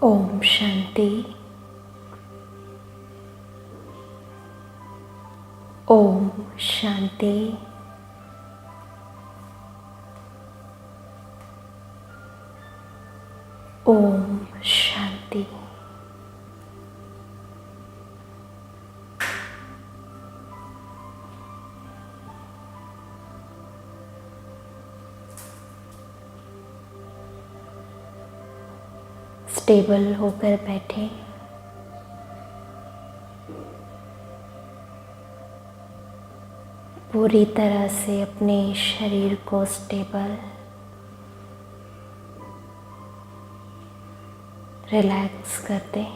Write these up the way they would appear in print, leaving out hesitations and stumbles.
Om Shanti. Om Shanti. Om Shanti. Stable होकर बैठे। पूरी तरह से अपने शरीर को स्टेबल, रिलैक्स कर दें।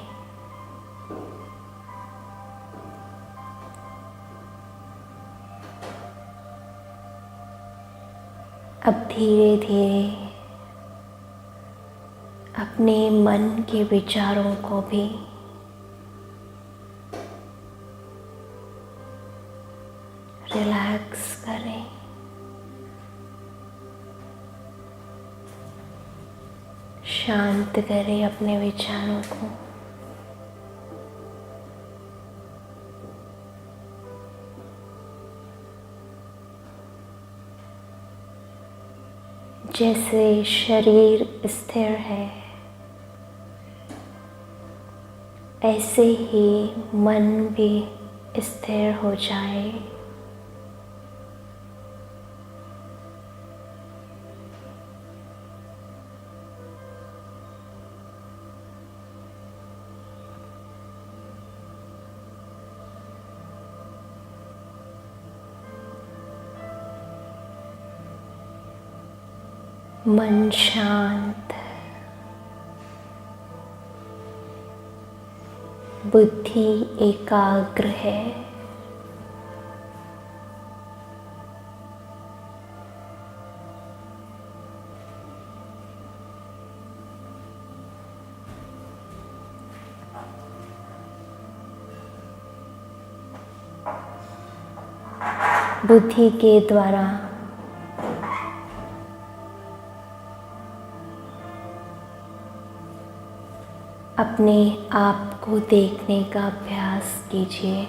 अब धीरे धीरे अपने मन के विचारों को भी रिलैक्स करें। शांत करें अपने विचारों को। जैसे शरीर स्थिर है, ऐसे ही मन भी स्थिर हो जाए। मन शांत, बुद्धि एकाग्र है। बुद्धि के द्वारा अपने आप को देखने का अभ्यास कीजिए।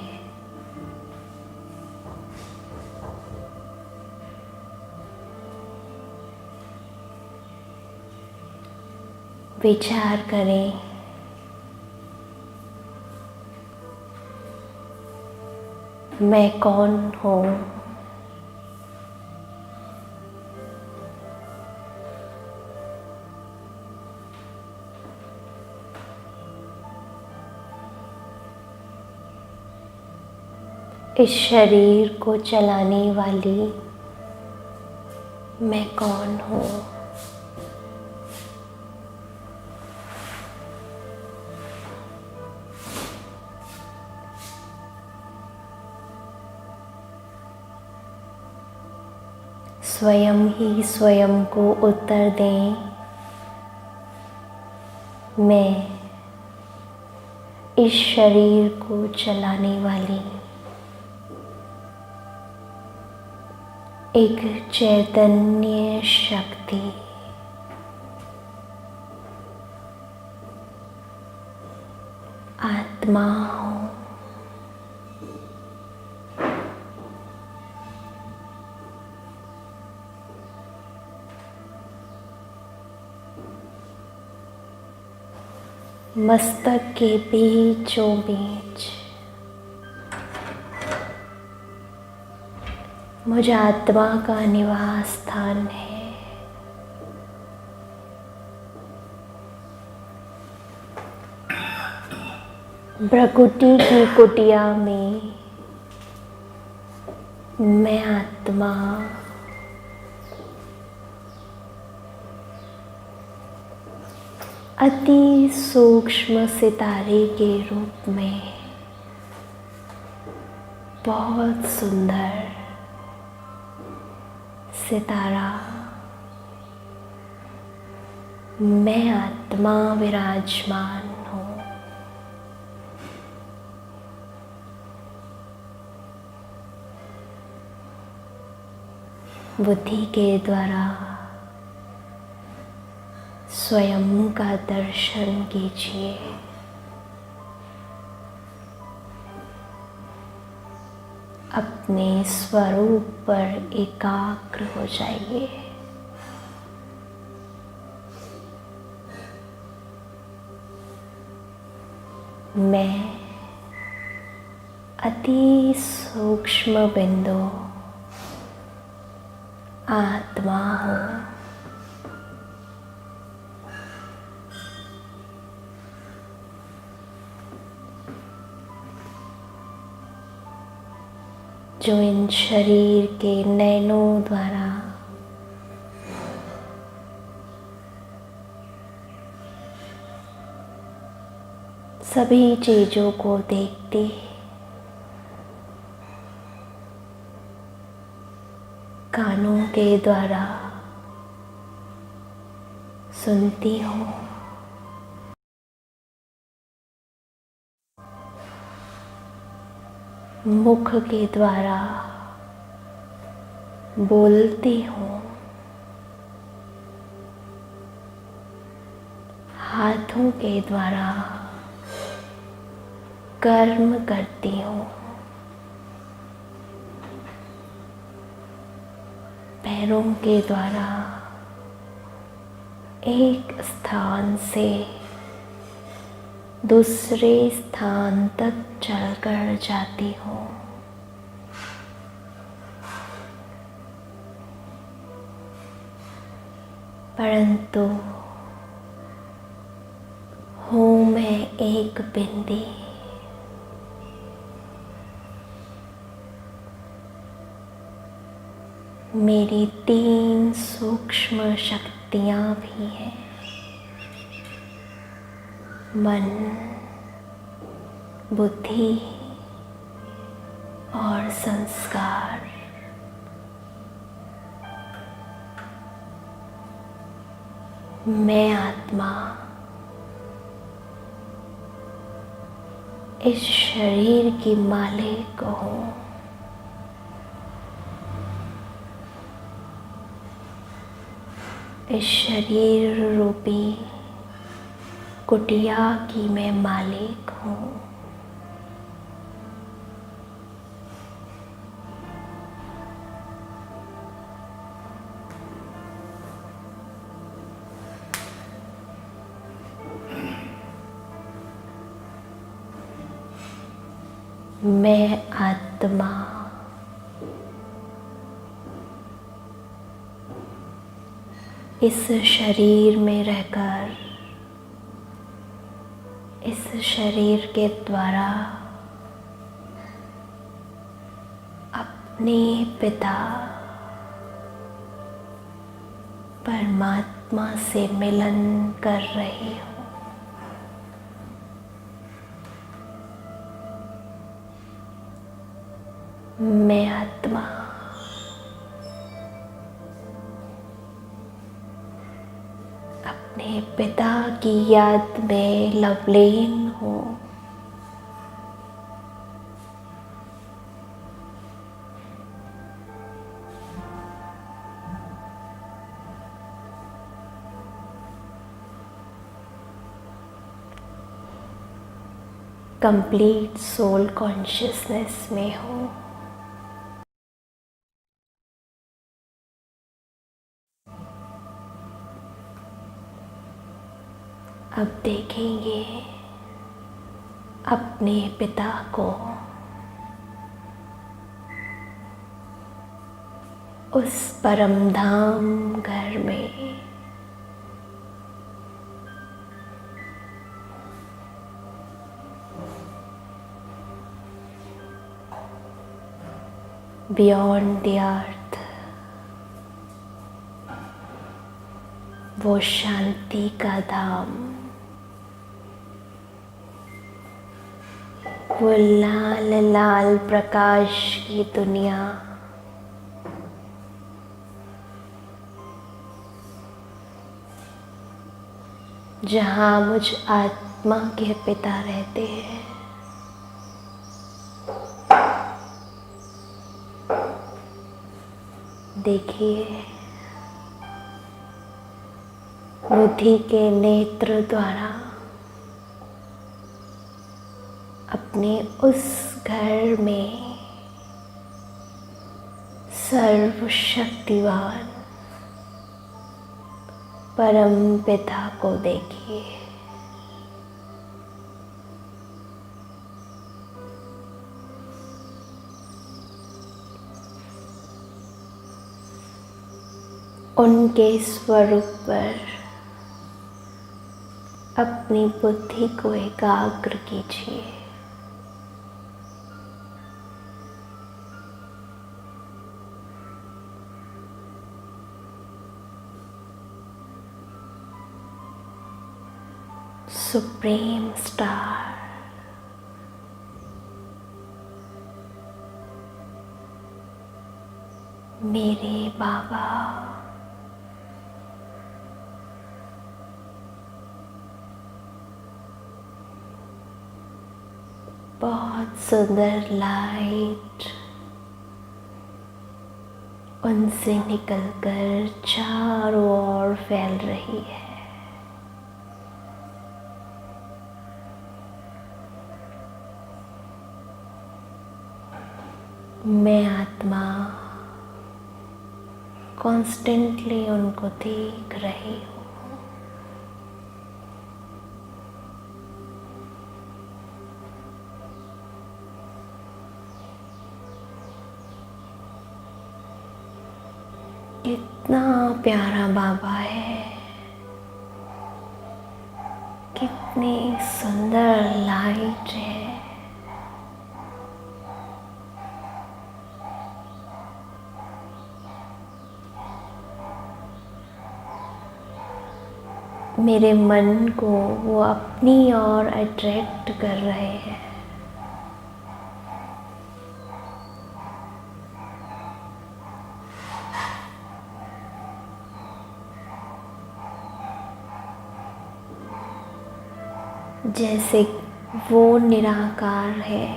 विचार करें, मैं कौन हूँ? इस शरीर को चलाने वाली मैं कौन हूँ? स्वयं ही स्वयं को उत्तर दें, मैं इस शरीर को चलाने वाली एक चैतन्य शक्ति, आत्मा हूँ। मस्तक के बीचों बीच मुझ आत्मा का निवास स्थान है। प्रकृति की कुटिया में मैं आत्मा अति सूक्ष्म सितारे के रूप में बहुत सुंदर सितारा, मैं आत्मा विराजमान हूँ। बुद्धि के द्वारा स्वयं का दर्शन कीजिए। अपने स्वरूप पर एकाग्र हो जाइए। मैं अति सूक्ष्म बिंदु आत्मा हूँ। जो इन शरीर के नैनों द्वारा सभी चीजों को देखती, कानों के द्वारा सुनती हूँ, मुख के द्वारा बोलती हूँ, हाथों के द्वारा कर्म करती हूँ, पैरों के द्वारा एक स्थान से दूसरे स्थान तक चलकर जाती हूँ। परंतु हूँ मैं एक बिंदी। मेरी 3 सूक्ष्म शक्तियाँ भी हैं। मन, बुद्धि और संस्कार। मैं आत्मा इस शरीर की मालिक हूँ। इस शरीर रूपी कुटिया की मैं मालिक हूँ। मैं आत्मा इस शरीर में रहकर, इस शरीर के द्वारा अपने पिता परमात्मा से मिलन कर रही हूँ। मैं आत्मा अपने पिता की याद में लवलीन हूँ। कंप्लीट सोल कॉन्शियसनेस में हूँ। अब देखेंगे अपने पिता को, उस परम धाम घर में। बियॉन्ड द अर्थ, वो शांति का धाम, वो लाल लाल प्रकाश की दुनिया, जहाँ मुझ आत्मा के पिता रहते हैं। देखिए बुद्धि के नेत्र द्वारा अपने उस घर में सर्वशक्तिवान परम पिता को देखिए। उनके स्वरूप पर अपनी बुद्धि को एकाग्र कीजिए। सुप्रीम स्टार, मेरे बाबा, बहुत सुंदर लाइट उनसे निकलकर चारों ओर फैल रही है। मैं आत्मा कॉन्स्टेंटली उनको देख रही हूँ। कितना प्यारा बाबा है, कितनी सुंदर लाइट है। मेरे मन को वो अपनी ओर अट्रैक्ट कर रहे हैं। जैसे वो निराकार है,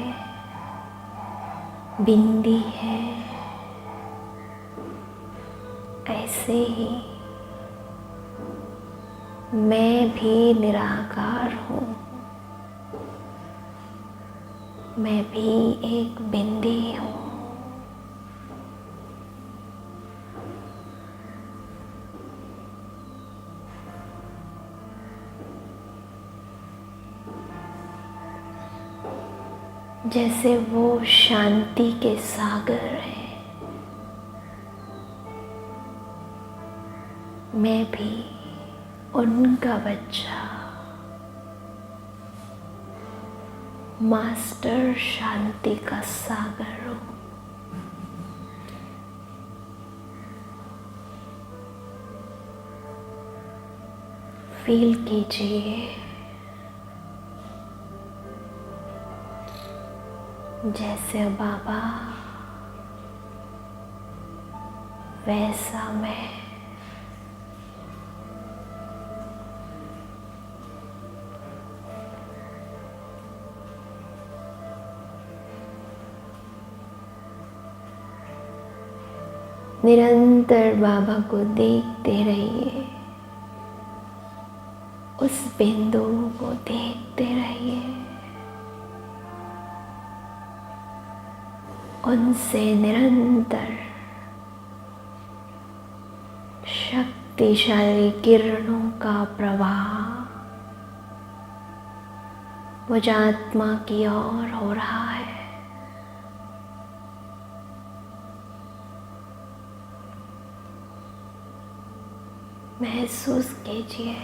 बिंदी है, ऐसे ही मैं भी निराकार हूँ। मैं भी एक बिंदी हूँ। जैसे वो शांति के सागर है, मैं भी उनका बच्चा, मास्टर शांति का सागर हूँ। फील कीजिए जैसे बाबा वैसा मैं। निरंतर बाबा को देखते रहिए, उस बिंदु को देखते रहिए, उनसे निरंतर शक्तिशाली किरणों का प्रवाह मुझ आत्मा की ओर हो रहा है। महसूस कीजिए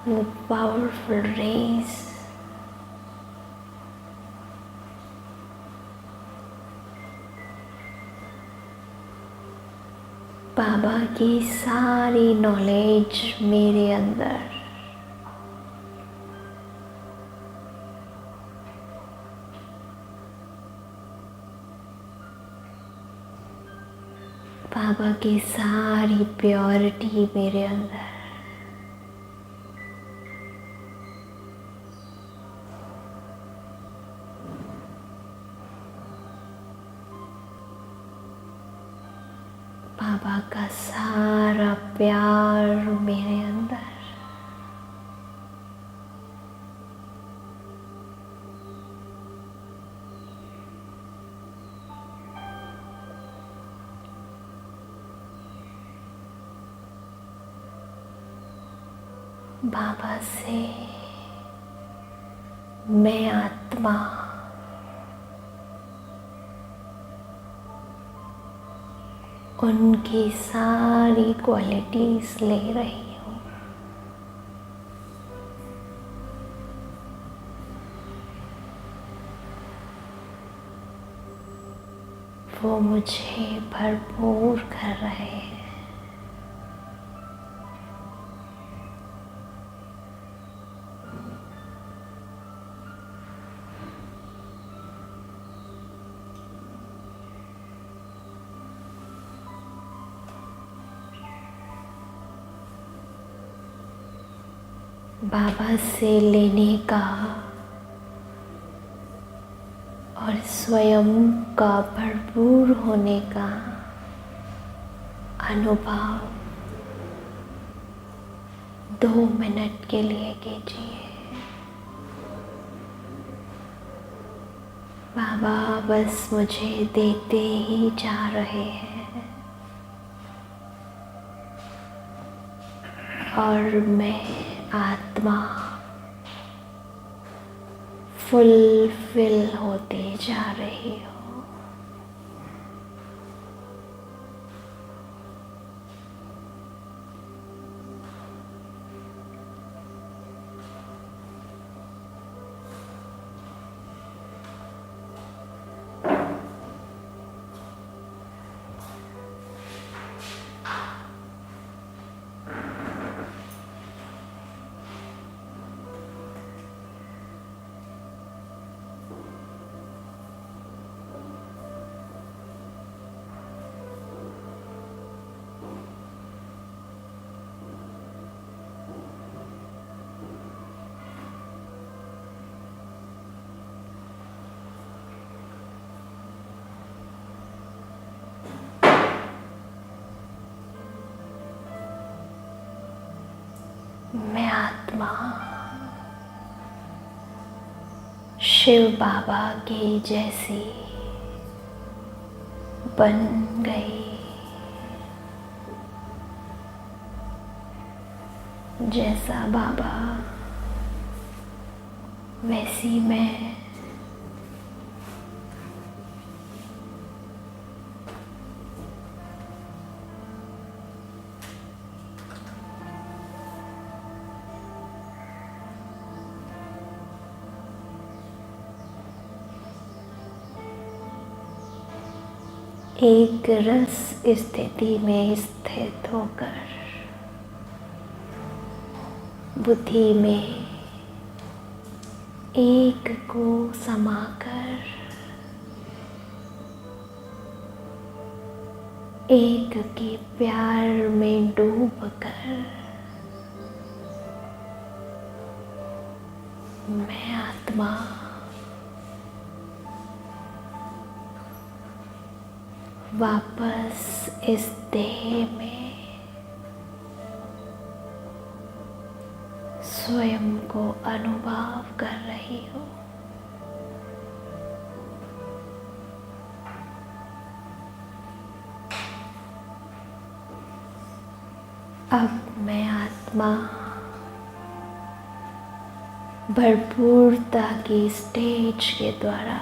the powerful rays बाबा की सारी नॉलेज मेरे अंदर, बाबा की सारी प्योरिटी मेरे अंदर। बाबा का सारा प्यार मेरे अंदर। बाबा से मैं आत्मा उनकी सारी क्वालिटीज ले रही हूँ। वो मुझे भरपूर कर रहे हैं। बाबा से लेने का और स्वयं का भरपूर होने का अनुभव 2 मिनट के लिए कीजिए। बाबा बस मुझे देते ही जा रहे हैं और मैं आत्मा फुलफिल होते जा रही हूँ। मैं आत्मा शिव बाबा की जैसी बन गई, जैसा बाबा वैसी मैं। एक रस स्थिति में स्थित होकर बुद्धि में एक को समाकर एक के प्यार में डूबकर मैं आत्मा वापस इस देह में स्वयं को अनुभव कर रही हूँ। अब मैं आत्मा भरपूरता की स्टेज के द्वारा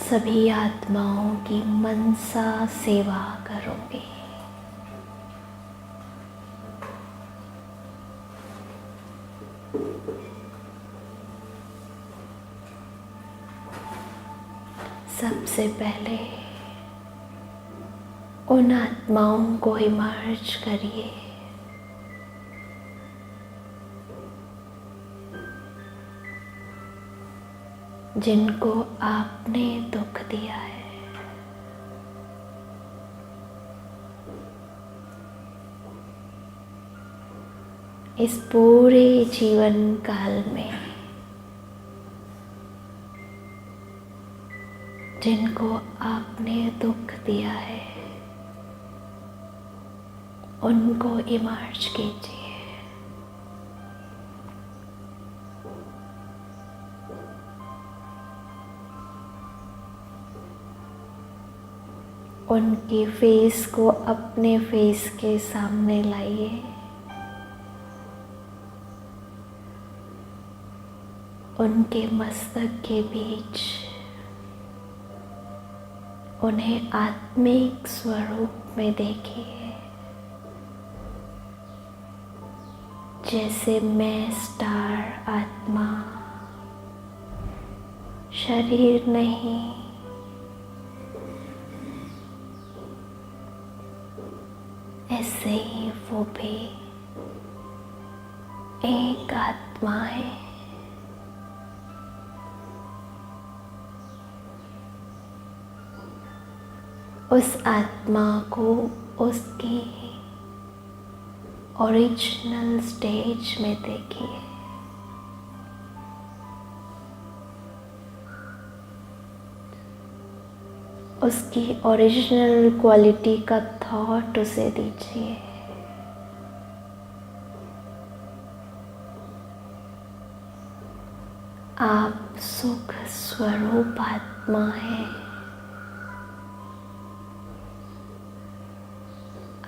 सभी आत्माओं की मनसा सेवा करूंगी। सबसे पहले उन आत्माओं को इमर्ज करिए जिनको आपने दुख दिया है। इस पूरे जीवन काल में जिनको आपने दुख दिया है उनको इमर्ज कीजिए। उनकी फेस को अपने फेस के सामने लाइए। उनके मस्तक के बीच उन्हें आत्मिक स्वरूप में देखिए, जैसे मैं स्टार आत्मा, शरीर नहीं, ऐसे ही वो भी एक आत्मा है। उस आत्मा को उसकी ओरिजिनल स्टेज में देखिए। उसकी ओरिजिनल क्वालिटी का थॉट उसे दीजिए। आप सुख स्वरूप आत्मा हैं।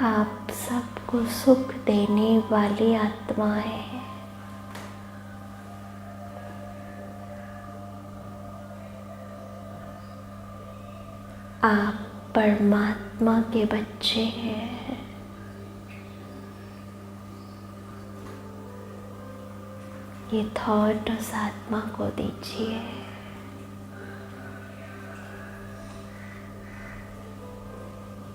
आप सबको सुख देने वाली आत्मा है। आप परमात्मा के बच्चे हैं। ये थॉट उस आत्मा को दीजिए।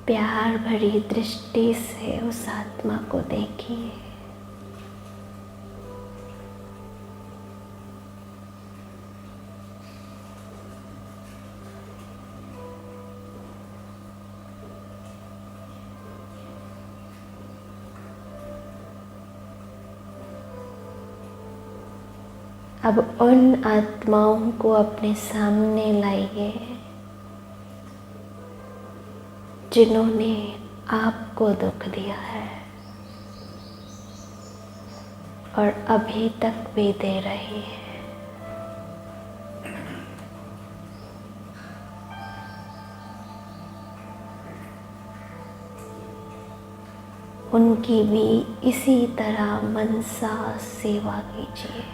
प्यार भरी दृष्टि से उस आत्मा को देखिए। अब उन आत्माओं को अपने सामने लाइए जिन्होंने आपको दुख दिया है और अभी तक भी दे रही है। उनकी भी इसी तरह मनसा सेवा कीजिए।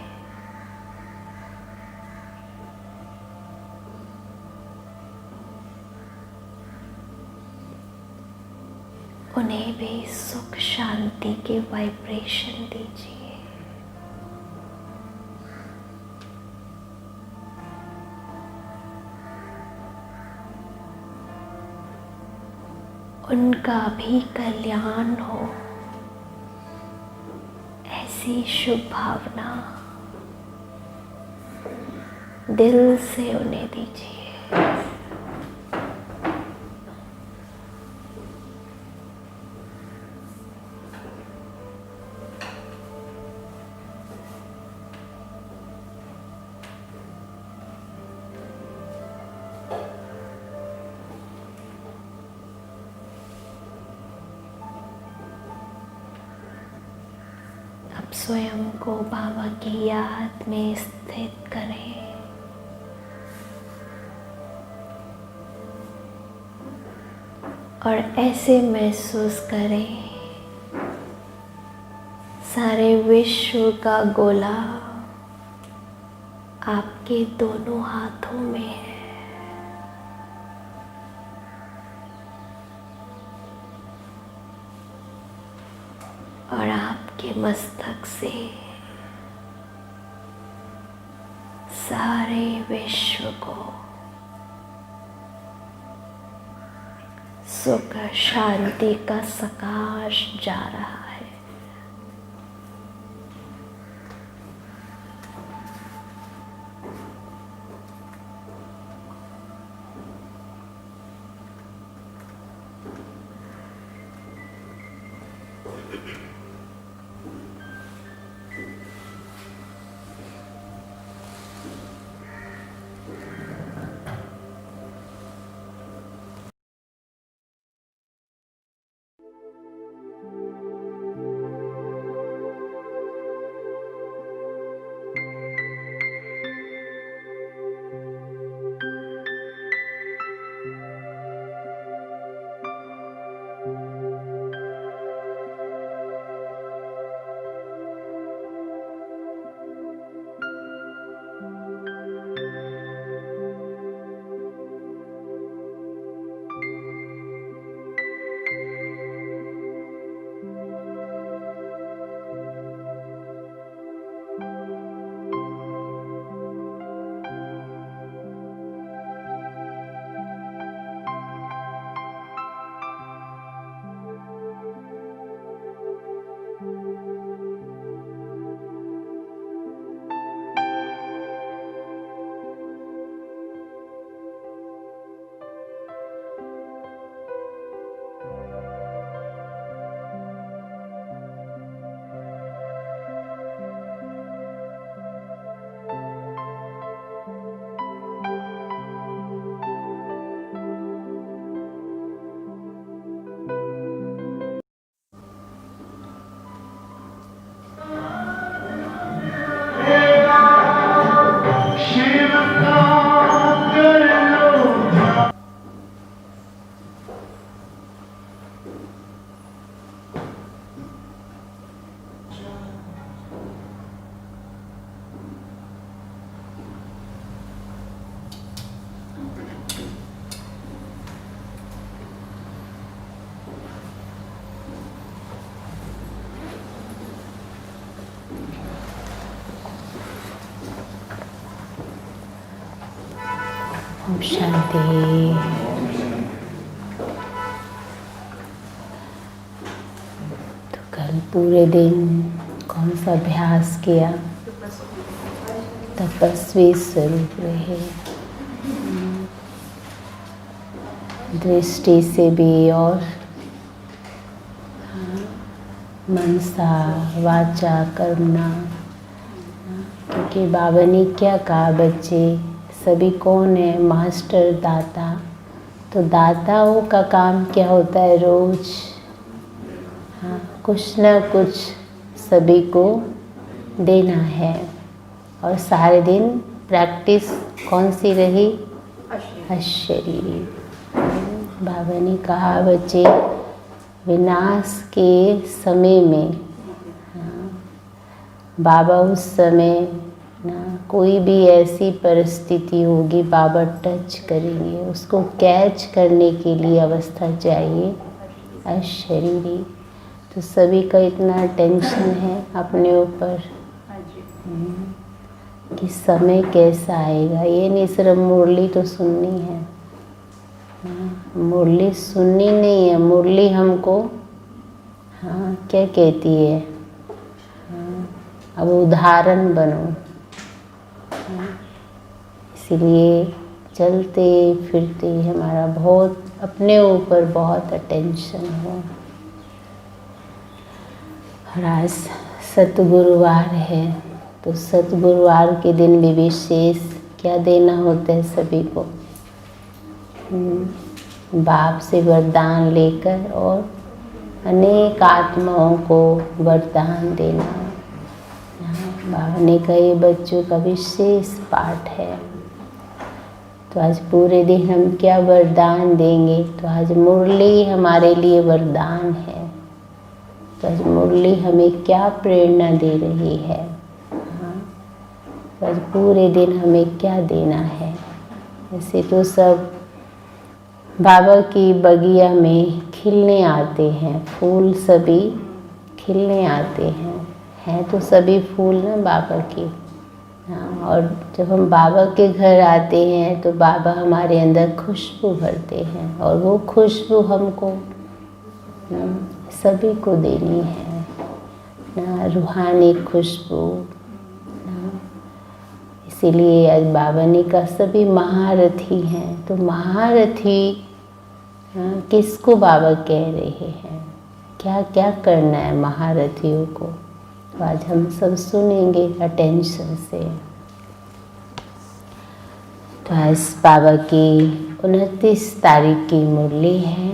उन्हें भी सुख शांति के वाइब्रेशन दीजिए। उनका भी कल्याण हो, ऐसी शुभ भावना दिल से उन्हें दीजिए। स्वयं को बाबा की याद में स्थित करें। और ऐसे महसूस करें सारे विश्व का गोला आपके दोनों हाथों में है। और आपके मस्तक से सारे विश्व को सुख शांति का प्रकाश जा रहा है। ओम शांति। तो कल पूरे दिन कौन सा अभ्यास किया? तपस्वी स्वरूप रहे। दृष्टि से भी और मनसा वाचा कर्मणा। क्योंकि बाबा ने क्या कहा, बच्चे सभी कौन है? मास्टर, दाता। तो दाताओं का काम क्या होता है? रोज कुछ ना कुछ सभी को देना है। और सारे दिन प्रैक्टिस कौन सी रही? अशरीरी। बाबा ने कहा, बच्चे विनाश के समय में बाबा उस समय ना कोई भी ऐसी परिस्थिति होगी, बाबा टच करेंगे। उसको कैच करने के लिए अवस्था चाहिए अशरीरी। तो सभी का इतना टेंशन है अपने ऊपर कि समय कैसा आएगा। ये नहीं सिर्फ मुरली तो सुननी है, मुरली सुननी नहीं है। मुरली हमको क्या कहती है? अब उदाहरण बनो। इसलिए चलते फिरते हमारा बहुत अपने ऊपर बहुत अटेंशन हो। और आज सतगुरुवार है, तो सतगुरुवार के दिन भी विशेष क्या देना होता है सभी को? बाप से वरदान लेकर और अनेक आत्माओं को वरदान देना। बाबा ने कहा ये बच्चों का विशेष पाठ है। तो आज पूरे दिन हम क्या वरदान देंगे? तो आज मुरली हमारे लिए वरदान है। तो आज मुरली हमें क्या प्रेरणा दे रही है? तो आज पूरे दिन हमें क्या देना है? ऐसे तो सब बाबा की बगिया में खिलने आते हैं, फूल सभी खिलने आते हैं तो सभी फूल ना बाबा की। और जब हम बाबा के घर आते हैं तो बाबा हमारे अंदर खुशबू भरते हैं, और वो खुशबू हमको सभी को देनी है ना, रूहानी खुशबू। इसीलिए आज बाबा ने कहा सभी महारथी हैं। तो महारथी किसको बाबा कह रहे हैं? क्या क्या करना है महारथियों को? तो आज हम सब सुनेंगे अटेंशन से। तो आज बाबा की 29 तारीख की मुरली है।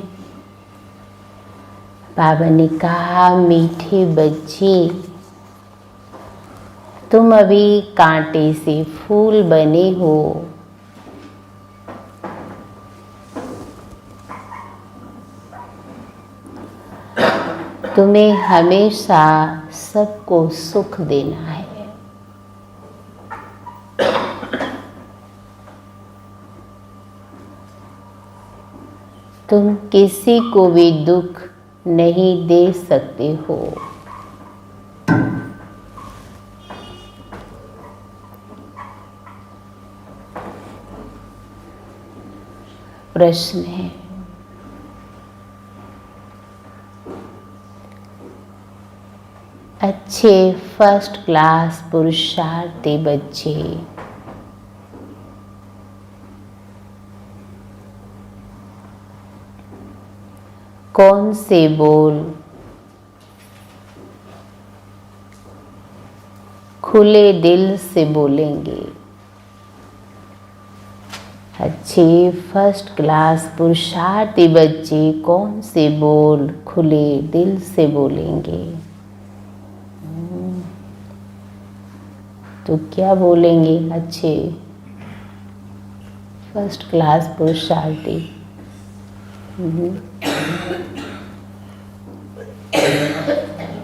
बाबा ने कहा, मीठे बच्चे तुम अभी कांटे से फूल बने हो। तुम्हें हमेशा सबको सुख देना है। तुम किसी को भी दुख नहीं दे सकते हो। प्रश्न है, अच्छे फर्स्ट क्लास पुरुषार्थी बच्चे कौन से बोल खुले दिल से बोलेंगे? अच्छे फर्स्ट क्लास पुरुषार्थी बच्चे कौन से बोल खुले दिल से बोलेंगे? तो क्या बोलेंगे अच्छे फर्स्ट क्लास पुरुषार्थी?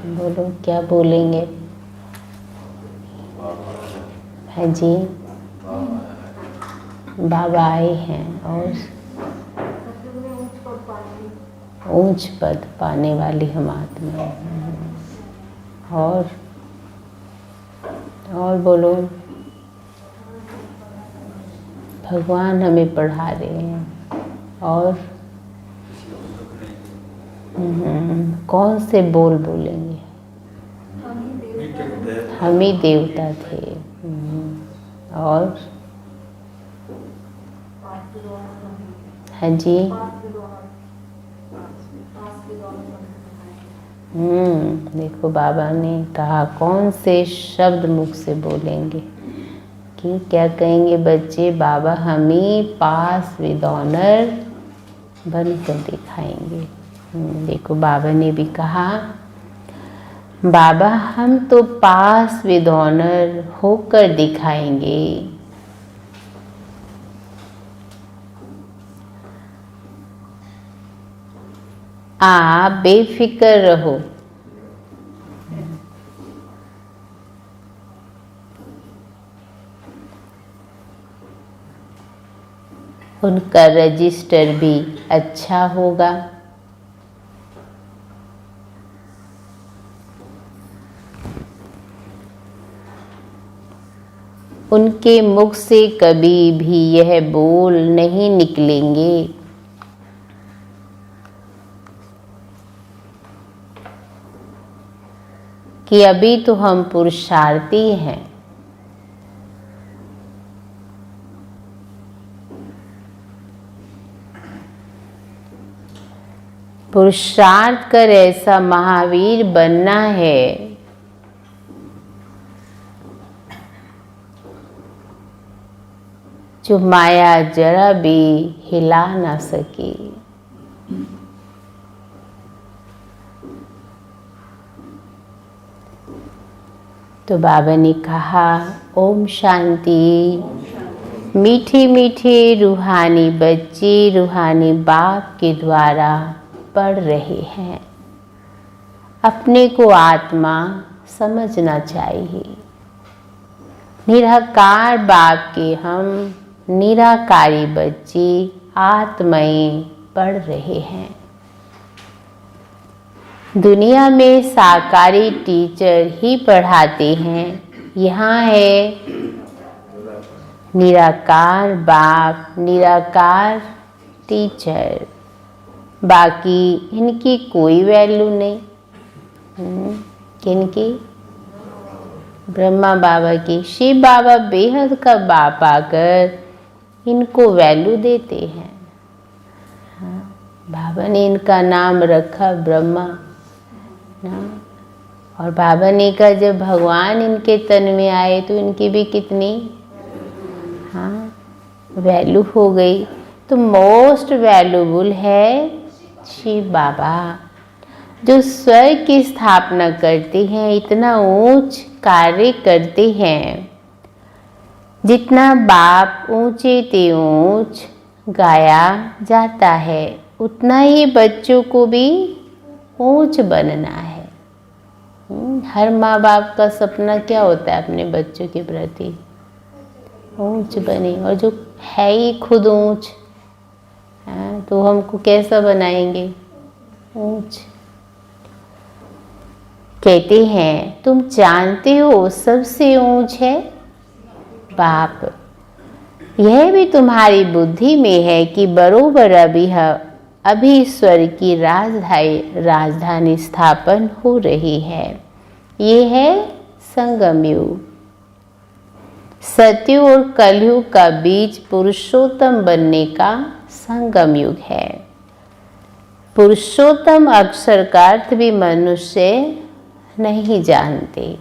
बोलो क्या बोलेंगे? है जी, बाबा आए हैं और ऊंच पद पाने वाली हम आत्मा। और बोलो भगवान हमें पढ़ा रहे हैं। और कौन से बोल बोलेंगे? हम ही देवता थे। और हाँ जी, देखो बाबा ने कहा कौन से शब्द मुख से बोलेंगे कि क्या कहेंगे बच्चे, बाबा हम ही पास विद ऑनर बनकर दिखाएंगे। देखो बाबा ने भी कहा बाबा हम तो पास विद ऑनर होकर दिखाएंगे। आप बेफिक्र रहो। उनका रजिस्टर भी अच्छा होगा। उनके मुख से कभी भी यह बोल नहीं निकलेंगे कि अभी तो हम पुरुषार्थी हैं। पुरुषार्थ कर ऐसा महावीर बनना है जो माया जरा भी हिला ना सके। तो बाबा ने कहा ओम शांति। मीठे मीठे रूहानी बच्चे रूहानी बाप के द्वारा पढ़ रहे हैं। अपने को आत्मा समझना चाहिए। निराकार बाप के हम निराकारी बच्चे आत्माएं पढ़ रहे हैं। दुनिया में साकारी टीचर ही पढ़ाते हैं। यहाँ है निराकार बाप, निराकार टीचर, बाकी इनकी कोई वैल्यू नहीं। किनकी? ब्रह्मा बाबा की। शिव बाबा बेहद का बाप आकर इनको वैल्यू देते हैं। बाबा ने इनका नाम रखा ब्रह्मा ना। और बाबा ने कहा जब भगवान इनके तन में आए तो इनकी भी कितनी वैल्यू हो गई। तो मोस्ट वैल्यूबल है शिव बाबा, जो स्वर्ग की स्थापना करते हैं। इतना ऊंच कार्य करते हैं। जितना बाप ऊंचे ते ऊंच गाया जाता है, उतना ही बच्चों को भी ऊंच बनना है। हर माँ बाप का सपना क्या होता है अपने बच्चों के प्रति? ऊंच बने। और जो है ही खुद ऊंच, तो हमको कैसा बनाएंगे? ऊंच। कहते हैं तुम जानते हो सबसे ऊंच है बाप। यह भी तुम्हारी बुद्धि में है कि बरोबर अभी ईश्वर की राजधानी स्थापन हो रही है। ये है संगम युग। सतयुग और कलयुग का बीच पुरुषोत्तम बनने का संगम युग है। पुरुषोत्तम अक्षर का अर्थ भी मनुष्य नहीं जानते।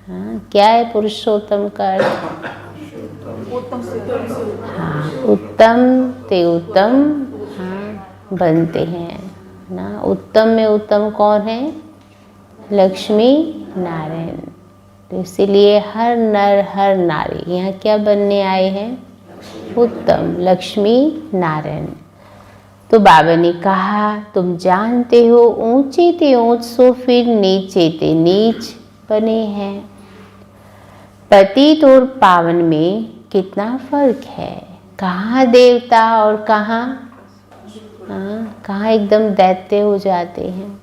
क्या है पुरुषोत्तम का अर्थ? उत्तम ते उत्तम बनते हैं ना। उत्तम में उत्तम कौन है? लक्ष्मी नारायण। तो इसीलिए हर नर हर नारी यहाँ क्या बनने आए हैं? उत्तम लक्ष्मी नारायण। तो बाबा ने कहा तुम जानते हो ऊंचे ते ऊंच सो फिर नीचे ते नीच बने हैं। पतित और पावन में कितना फर्क है। कहाँ देवता और कहाँ एकदम दैत्य हो जाते हैं।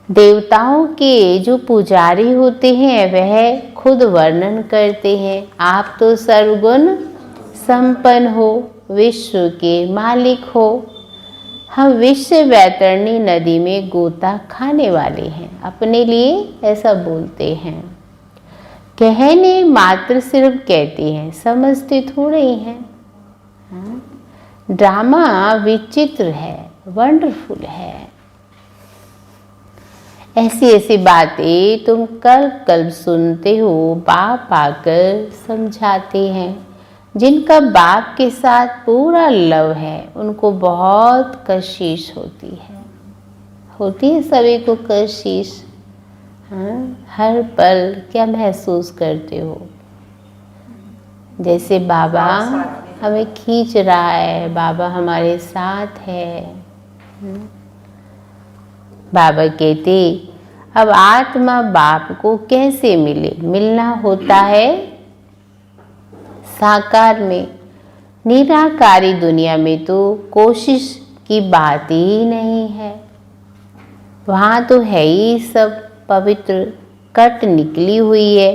देवताओं के जो पुजारी होते हैं वह खुद वर्णन करते हैं, आप तो सर्वगुण संपन्न हो, विश्व के मालिक हो। हम विश्व वैतरणी नदी में गोता खाने वाले हैं, अपने लिए ऐसा बोलते हैं। कहने मात्र सिर्फ कहते हैं, समझते थोड़े ही हैं। ड्रामा विचित्र है, वंडरफुल है। ऐसी ऐसी बातें तुम कल्प कल्प सुनते हो, बाप आकर समझाते हैं। जिनका बाप के साथ पूरा लव है, उनको बहुत कशिश होती है सभी को कशिश। हर पल क्या महसूस करते हो? जैसे बाबा हमें खींच रहा है, बाबा हमारे साथ है। बाबा कहते अब आत्मा बाप को कैसे मिले? मिलना होता है साकार में। निराकारी दुनिया में तो कोशिश की बात ही नहीं है। वहाँ तो है ही सब पवित्र, कट निकली हुई है,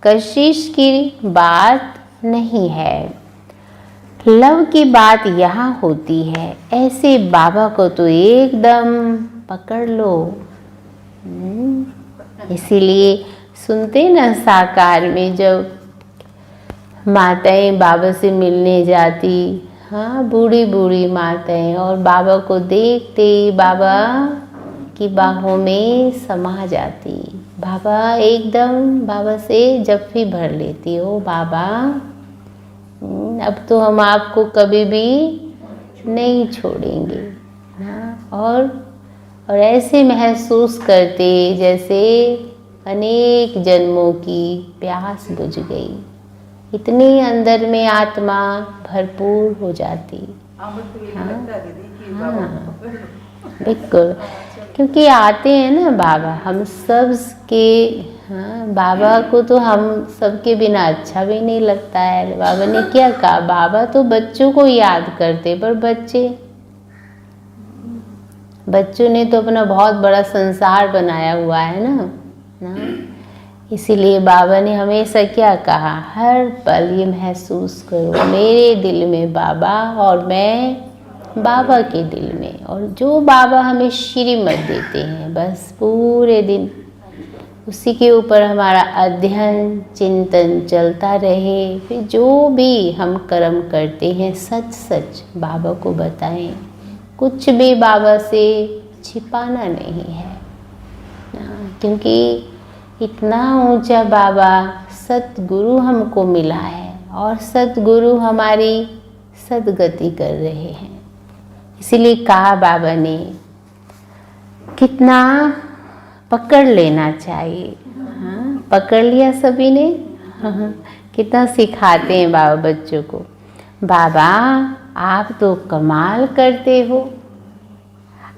कशिश की बात नहीं है। लव की बात यहाँ होती है। ऐसे बाबा को तो एकदम पकड़ लो। इसीलिए सुनते ना, साकार में जब माताएं बाबा से मिलने जाती, हाँ, बूढ़ी बूढ़ी माताएं, और बाबा को देखते ही बाबा की बाहों में समा जाती। बाबा एकदम बाबा से जफ्फी भर लेती हो, बाबा अब तो हम आपको कभी भी नहीं छोड़ेंगे। और ऐसे महसूस करते जैसे अनेक जन्मों की प्यास बुझ गई। इतनी अंदर में आत्मा भरपूर हो जाती। हाँ, बिल्कुल, क्योंकि आते हैं ना बाबा हम सब के। हाँ, बाबा को तो हम सबके बिना अच्छा भी नहीं लगता है। बाबा ने क्या कहा? बाबा तो बच्चों को याद करते, पर बच्चों ने तो अपना बहुत बड़ा संसार बनाया हुआ है ना। इसीलिए बाबा ने हमेशा क्या कहा? हर पल ये महसूस करो, मेरे दिल में बाबा और मैं बाबा के दिल में। और जो बाबा हमें श्रीमत देते हैं, बस पूरे दिन उसी के ऊपर हमारा अध्ययन चिंतन चलता रहे। फिर जो भी हम कर्म करते हैं सच सच बाबा को बताएं। कुछ भी बाबा से छिपाना नहीं है, क्योंकि इतना ऊंचा बाबा सतगुरु हमको मिला है और सतगुरु हमारी सदगति कर रहे हैं। इसीलिए कहा बाबा ने, कितना पकड़ लेना चाहिए। हाँ, पकड़ लिया सभी ने। हाँ, कितना सिखाते हैं बाबा बच्चों को। बाबा आप तो कमाल करते हो,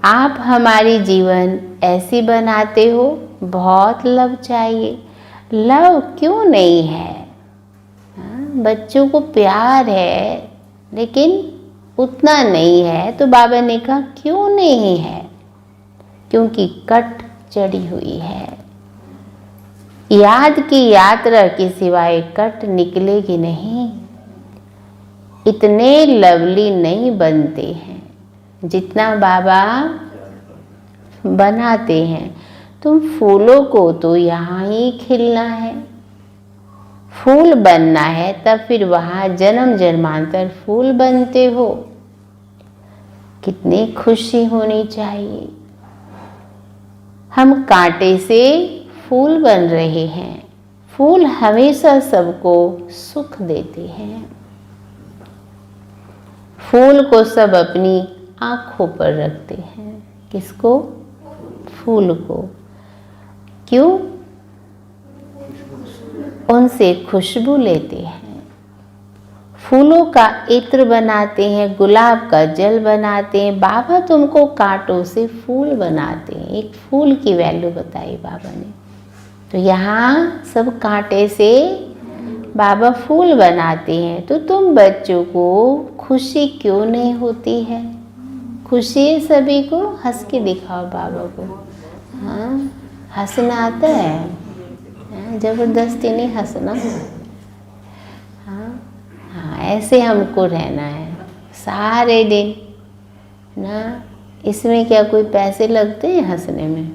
आप हमारी जीवन ऐसी बनाते हो। बहुत लव चाहिए। लव क्यों नहीं है? बच्चों को प्यार है, लेकिन उतना नहीं है। तो बाबा ने कहा क्यों नहीं है? क्योंकि कट चढ़ी हुई है। याद की यात्रा के सिवाय कट निकलेगी नहीं। इतने लवली नहीं बनते हैं जितना बाबा बनाते हैं। तुम फूलों को तो यहाँ ही खिलना है, फूल बनना है, तब फिर वहाँ जन्म जन्मांतर फूल बनते हो। कितनी खुशी होनी चाहिए। हम कांटे से फूल बन रहे हैं। फूल हमेशा सबको सुख देते हैं। फूल को सब अपनी आंखों पर रखते हैं। किसको? फूल को। क्यों? उनसे खुशबू लेते हैं। फूलों का इत्र बनाते हैं, गुलाब का जल बनाते हैं। बाबा तुमको कांटों से फूल बनाते हैं। एक फूल की वैल्यू बताई बाबा ने। तो यहाँ सब कांटे से बाबा फूल बनाते हैं। तो तुम बच्चों को खुशी क्यों नहीं होती है? खुशी है सभी को। हंस के दिखाओ बाबा को। हाँ, हंसना आता है, जबरदस्ती नहीं हंसना। हाँ, ऐसे हमको रहना है सारे दिन ना। इसमें क्या कोई पैसे लगते हैं हंसने में?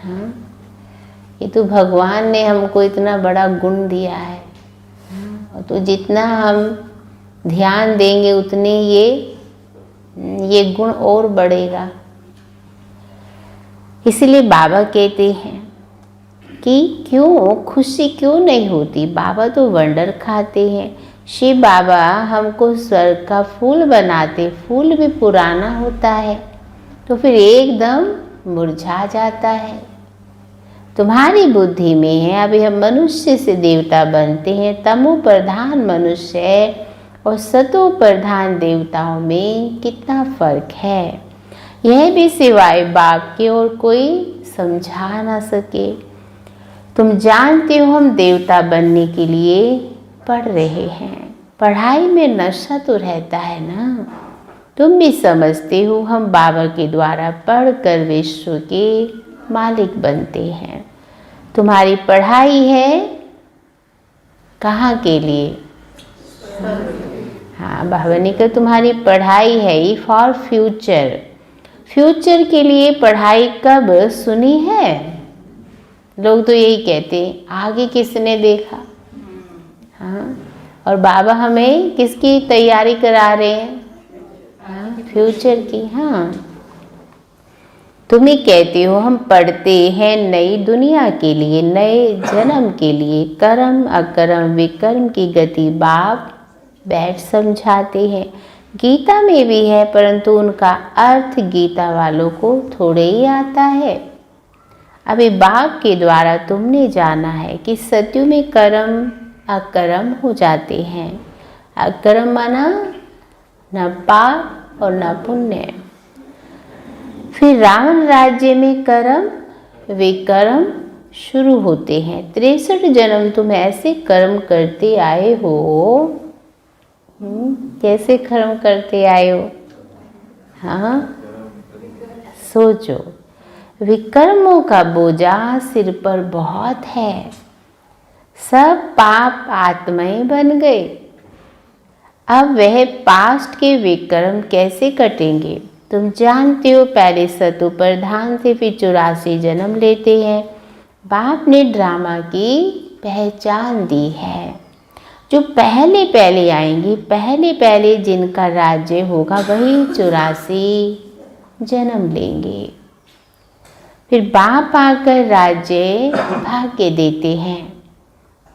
हाँ, ये तो भगवान ने हमको इतना बड़ा गुण दिया है। हाँ, तो जितना हम ध्यान देंगे उतने ये गुण और बढ़ेगा। इसलिए बाबा कहते हैं कि क्यों खुशी क्यों नहीं होती? बाबा तो वंडर खाते हैं। शिव बाबा हमको स्वर्ग का फूल बनाते, फूल भी पुराना होता है तो फिर एकदम मुरझा जाता है। तुम्हारी बुद्धि में है अभी हम मनुष्य से देवता बनते हैं। तमो प्रधान मनुष्य है और सतो प्रधान देवताओं में कितना फर्क है, यह भी सिवाय बाप के और कोई समझा ना सके। तुम जानते हो हम देवता बनने के लिए पढ़ रहे हैं। पढ़ाई में नशा तो रहता है ना। तुम भी समझते हो हम बाबा के द्वारा पढ़कर विश्व के मालिक बनते हैं। तुम्हारी पढ़ाई है कहाँ के लिए? हाँ, बाबा ने कहा तुम्हारी पढ़ाई है ये फॉर फ्यूचर। फ्यूचर के लिए पढ़ाई कब सुनी है? लोग तो यही कहते हैं आगे किसने देखा। हाँ, और बाबा हमें किसकी तैयारी करा रहे हैं? हाँ, फ्यूचर की। हाँ, तुम ही कहते हो हम पढ़ते हैं नई दुनिया के लिए, नए जन्म के लिए। कर्म अकर्म विकर्म की गति बाप बैठ समझाते हैं। गीता में भी है परंतु उनका अर्थ गीता वालों को थोड़े ही आता है। अभी बाप के द्वारा तुमने जाना है कि सत्युग में कर्म अकर्म हो जाते हैं। अकर्म माना न पाप और न पुण्य। फिर रावण राज्य में कर्म विकर्म शुरू होते हैं। 63 जन्म तुम ऐसे कर्म करते आए हो। कैसे कर्म करते आए हो? हाँ, सोचो। विकर्मों का बोझा सिर पर बहुत है। सब पाप आत्माएं बन गए। अब वह पास्ट के विकर्म कैसे कटेंगे? तुम जानते हो पहले सतु प्रधान से फिर 84 जन्म लेते हैं। बाप ने ड्रामा की पहचान दी है। जो पहले पहले आएंगी, पहले पहले जिनका राज्य होगा वही 84 जन्म लेंगे। फिर बाप आकर राज्य भाग्य देते हैं,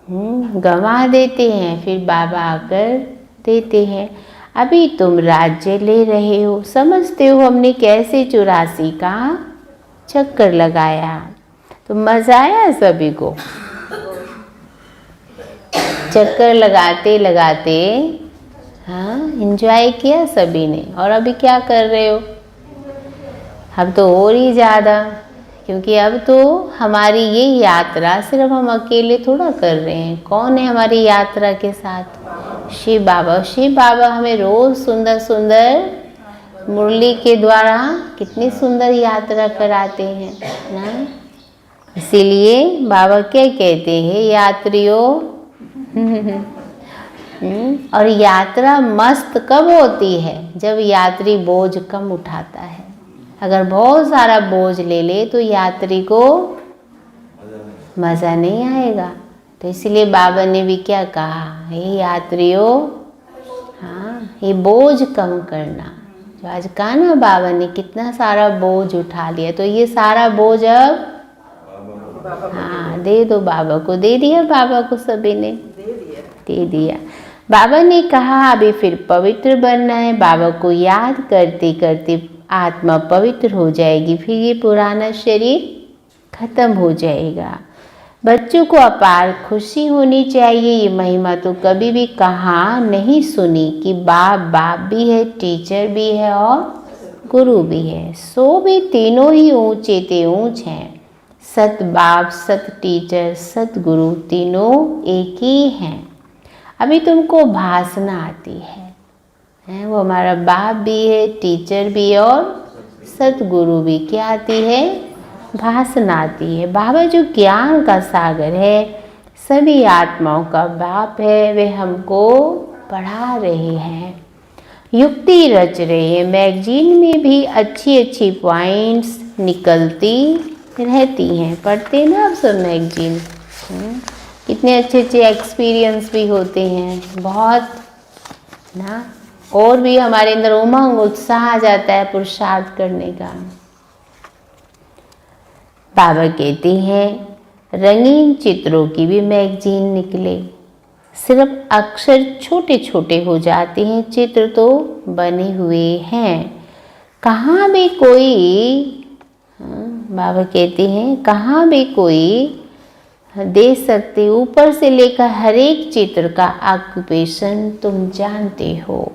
गंवा देते हैं, फिर बाबा आकर देते हैं। अभी तुम राज्य ले रहे हो। समझते हो हमने कैसे 84 का चक्कर लगाया। तो मजा आया सभी को? चक्कर लगाते लगाते हाँ एंजॉय किया सभी ने। और अभी क्या कर रहे हो? अब तो और ही ज़्यादा, क्योंकि अब तो हमारी ये यात्रा सिर्फ हम अकेले थोड़ा कर रहे हैं। कौन है हमारी यात्रा के साथ? शिव बाबा। शिव बाबा हमें रोज़ सुंदर सुंदर मुरली के द्वारा कितनी सुंदर यात्रा कराते हैं ना। इसीलिए बाबा क्या कहते हैं? यात्रियों और यात्रा मस्त कब होती है? जब यात्री बोझ कम उठाता है। अगर बहुत सारा बोझ ले ले तो यात्री को मज़ा नहीं आएगा। तो इसलिए बाबा ने भी क्या कहा? हे यात्रियों, हाँ, ये बोझ कम करना। जो आज कहा ना बाबा ने कितना सारा बोझ उठा लिया, तो ये सारा बोझ अब हाँ दे दो बाबा को। दे दिया बाबा को, सभी ने दे दिया। बाबा ने कहा अभी फिर पवित्र बनना है। बाबा को याद करते करते आत्मा पवित्र हो जाएगी, फिर ये पुराना शरीर खत्म हो जाएगा। बच्चों को अपार खुशी होनी चाहिए। ये महिमा तो कभी भी कहाँ नहीं सुनी कि बाप बाप भी है, टीचर भी है और गुरु भी है। सो भी तीनों ही ऊंचे ते ऊंच हैं। सत बाप, सत टीचर, सत गुरु तीनों एक ही हैं। अभी तुमको भाषना आती है, वो हमारा बाप भी है, टीचर भी और सतगुरु भी। क्या आती है? भाषना आती है। बाबा जो ज्ञान का सागर है, सभी आत्माओं का बाप है, वे हमको पढ़ा रहे हैं, युक्ति रच रहे हैं। मैगजीन में भी अच्छी अच्छी पॉइंट्स निकलती रहती हैं। पढ़ते ना आप सब मैगजीन, कितने अच्छे अच्छे एक्सपीरियंस भी होते हैं बहुत ना, और भी हमारे अंदर उमंग उत्साह आ जाता है पुरुषार्थ करने का। बाबा कहते हैं रंगीन चित्रों की भी मैगजीन निकले, सिर्फ अक्षर छोटे छोटे हो जाते हैं, चित्र तो बने हुए हैं। कहाँ भी कोई, बाबा कहते हैं कहाँ भी कोई दे सकते, ऊपर से लेकर हर एक चित्र का ऑक्यूपेशन तुम जानते हो।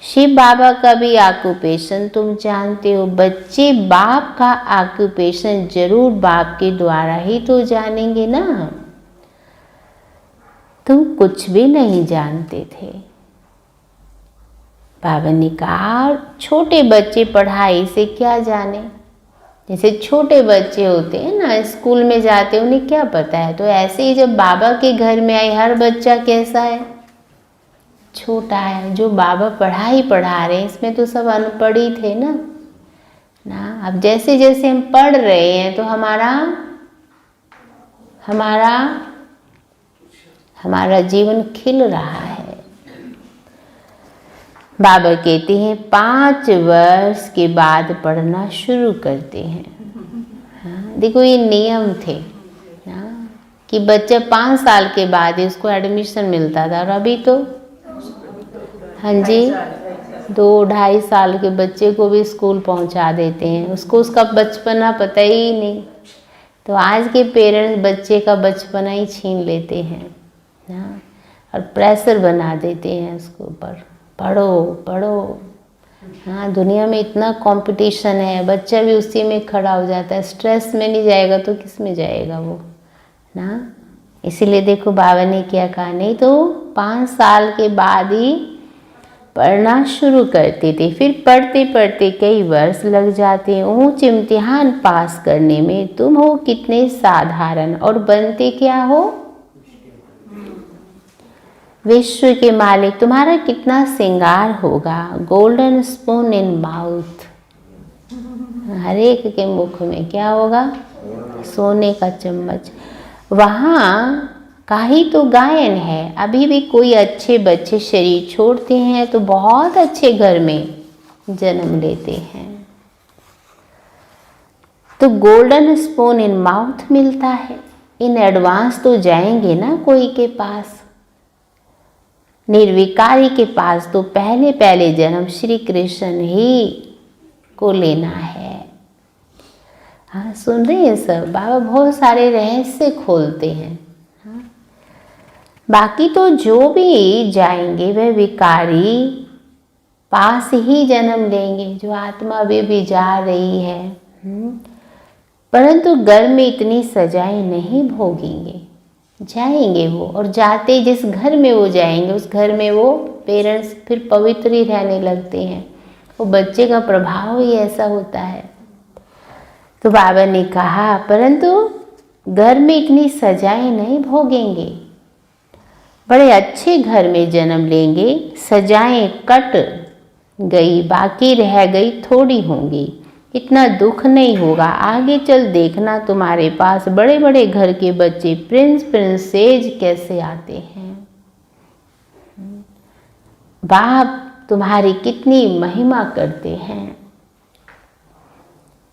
शिव बाबा का भी ऑक्यूपेशन तुम जानते हो। बच्चे बाप का ऑक्यूपेशन जरूर बाप के द्वारा ही तो जानेंगे ना। तुम कुछ भी नहीं जानते थे। बाबा ने कहा छोटे बच्चे पढ़ाई से क्या जाने, जैसे छोटे बच्चे होते हैं ना, स्कूल में जाते हैं, उन्हें क्या पता है। तो ऐसे ही जब बाबा के घर में आए, हर बच्चा कैसा है, छोटा है। जो बाबा पढ़ा रहे हैं, इसमें तो सब अनपढ़ ही थे ना। अब जैसे जैसे हम पढ़ रहे हैं तो हमारा जीवन खिल रहा है। बाबा कहते हैं 5 वर्ष के बाद पढ़ना शुरू करते हैं। देखो ये नियम थे कि बच्चा 5 साल के बाद ही उसको एडमिशन मिलता था, और अभी तो हाँ जी 2-2.5 साल के बच्चे को भी स्कूल पहुंचा देते हैं, उसको उसका बचपना पता ही नहीं। तो आज के पेरेंट्स बच्चे का बचपना ही छीन लेते हैं और प्रेशर बना देते हैं उसके ऊपर, पढ़ो पढ़ो। हाँ, दुनिया में इतना कंपटीशन है, बच्चा भी उसी में खड़ा हो जाता है। स्ट्रेस में नहीं जाएगा तो किस में जाएगा वो ना। इसीलिए देखो बाबा ने क्या कहा, नहीं तो 5 साल के बाद ही पढ़ना शुरू करते थे। फिर पढ़ते पढ़ते कई वर्ष लग जाते हैं। ऊंच इम्तिहान पास करने में तुम हो कितने साधारण, और बनते क्या हो, विश्व के मालिक। तुम्हारा कितना श्रृंगार होगा, गोल्डन स्पून इन माउथ। हर एक के मुख में क्या होगा, सोने का चम्मच। वहाँ का ही तो गायन है। अभी भी कोई अच्छे बच्चे शरीर छोड़ते हैं तो बहुत अच्छे घर में जन्म लेते हैं, तो गोल्डन स्पून इन माउथ मिलता है। इन एडवांस तो जाएंगे ना कोई के पास, निर्विकारी के पास तो पहले पहले जन्म श्री कृष्ण ही को लेना है। हाँ, सुन रहे हैं सब, बाबा बहुत सारे रहस्य खोलते हैं। हाँ? बाकी तो जो भी जाएंगे वह विकारी पास ही जन्म लेंगे, जो आत्मा वे भी जा रही है। परंतु घर में इतनी सजाएं नहीं भोगेंगे, जाएंगे वो। और जाते जिस घर में वो जाएंगे उस घर में वो पेरेंट्स फिर पवित्र ही रहने लगते हैं। वो बच्चे का प्रभाव ही ऐसा होता है। तो बाबा ने कहा परंतु घर में इतनी सजाएं नहीं भोगेंगे, बड़े अच्छे घर में जन्म लेंगे। सजाएं कट गई, बाकी रह गई थोड़ी होंगी, इतना दुख नहीं होगा। आगे चल देखना, तुम्हारे पास बड़े बड़े घर के बच्चे प्रिंस प्रिंसेज कैसे आते हैं। बाप तुम्हारी कितनी महिमा करते हैं।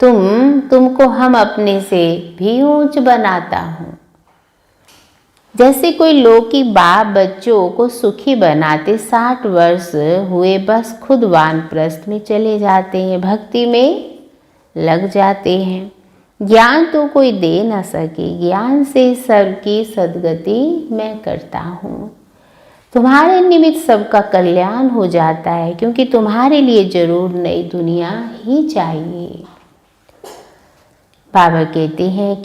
तुमको हम अपने से भी ऊंच बनाता हूँ। जैसे कोई लोग की बाप बच्चों को सुखी बनाते, 60 वर्ष हुए बस खुद वानप्रस्थ में चले जाते हैं, भक्ति में लग जाते हैं। ज्ञान तो कोई दे ना सके, ज्ञान से सबकी सद्गति मैं करता हूँ। तुम्हारे निमित्त सबका कल्याण हो जाता है, क्योंकि तुम्हारे लिए जरूर नई दुनिया ही चाहिए। बाबा कहते हैं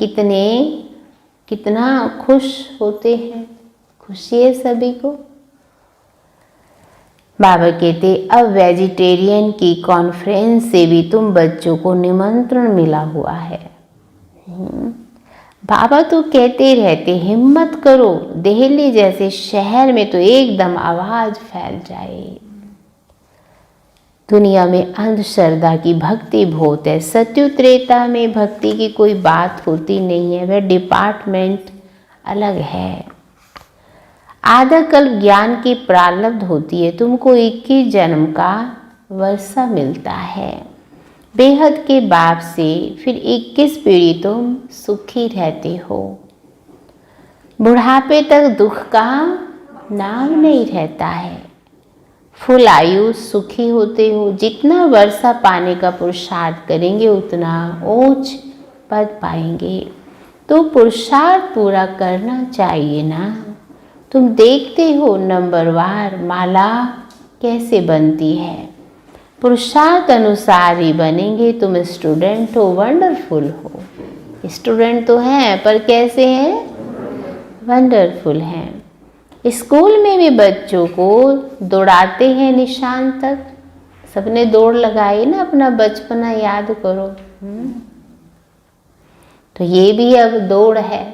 कितना खुश होते हैं, खुशी है सभी को। बाबा कहते अब वेजिटेरियन की कॉन्फ्रेंस से भी तुम बच्चों को निमंत्रण मिला हुआ है। बाबा तो कहते रहते हिम्मत करो, दिल्ली जैसे शहर में तो एकदम आवाज फैल जाए। दुनिया में अंधश्रद्धा की भक्ति बहुत है। सत्युग त्रेता में भक्ति की कोई बात होती नहीं है, वह डिपार्टमेंट अलग है। आधा कल्प ज्ञान की प्रारब्ध होती है, तुमको 21 जन्म का वर्षा मिलता है बेहद के बाप से, फिर 21 पीढ़ी तुम सुखी रहते हो। बुढ़ापे तक दुख का नाम नहीं रहता है। फुल आयु सुखी होते हो। जितना वर्षा पाने का पुरुषार्थ करेंगे उतना ऊंच पद पाएंगे। तो पुरुषार्थ पूरा करना चाहिए ना। तुम देखते हो नंबरवार माला कैसे बनती है, पुरुषार्थ अनुसार ही बनेंगे। तुम स्टूडेंट हो, वंडरफुल हो। स्टूडेंट तो हैं पर कैसे हैं? वंडरफुल हैं। स्कूल में भी बच्चों को दौड़ाते हैं निशान तक। सबने दौड़ लगाई ना, अपना बचपना याद करो। तो ये भी अब दौड़ है।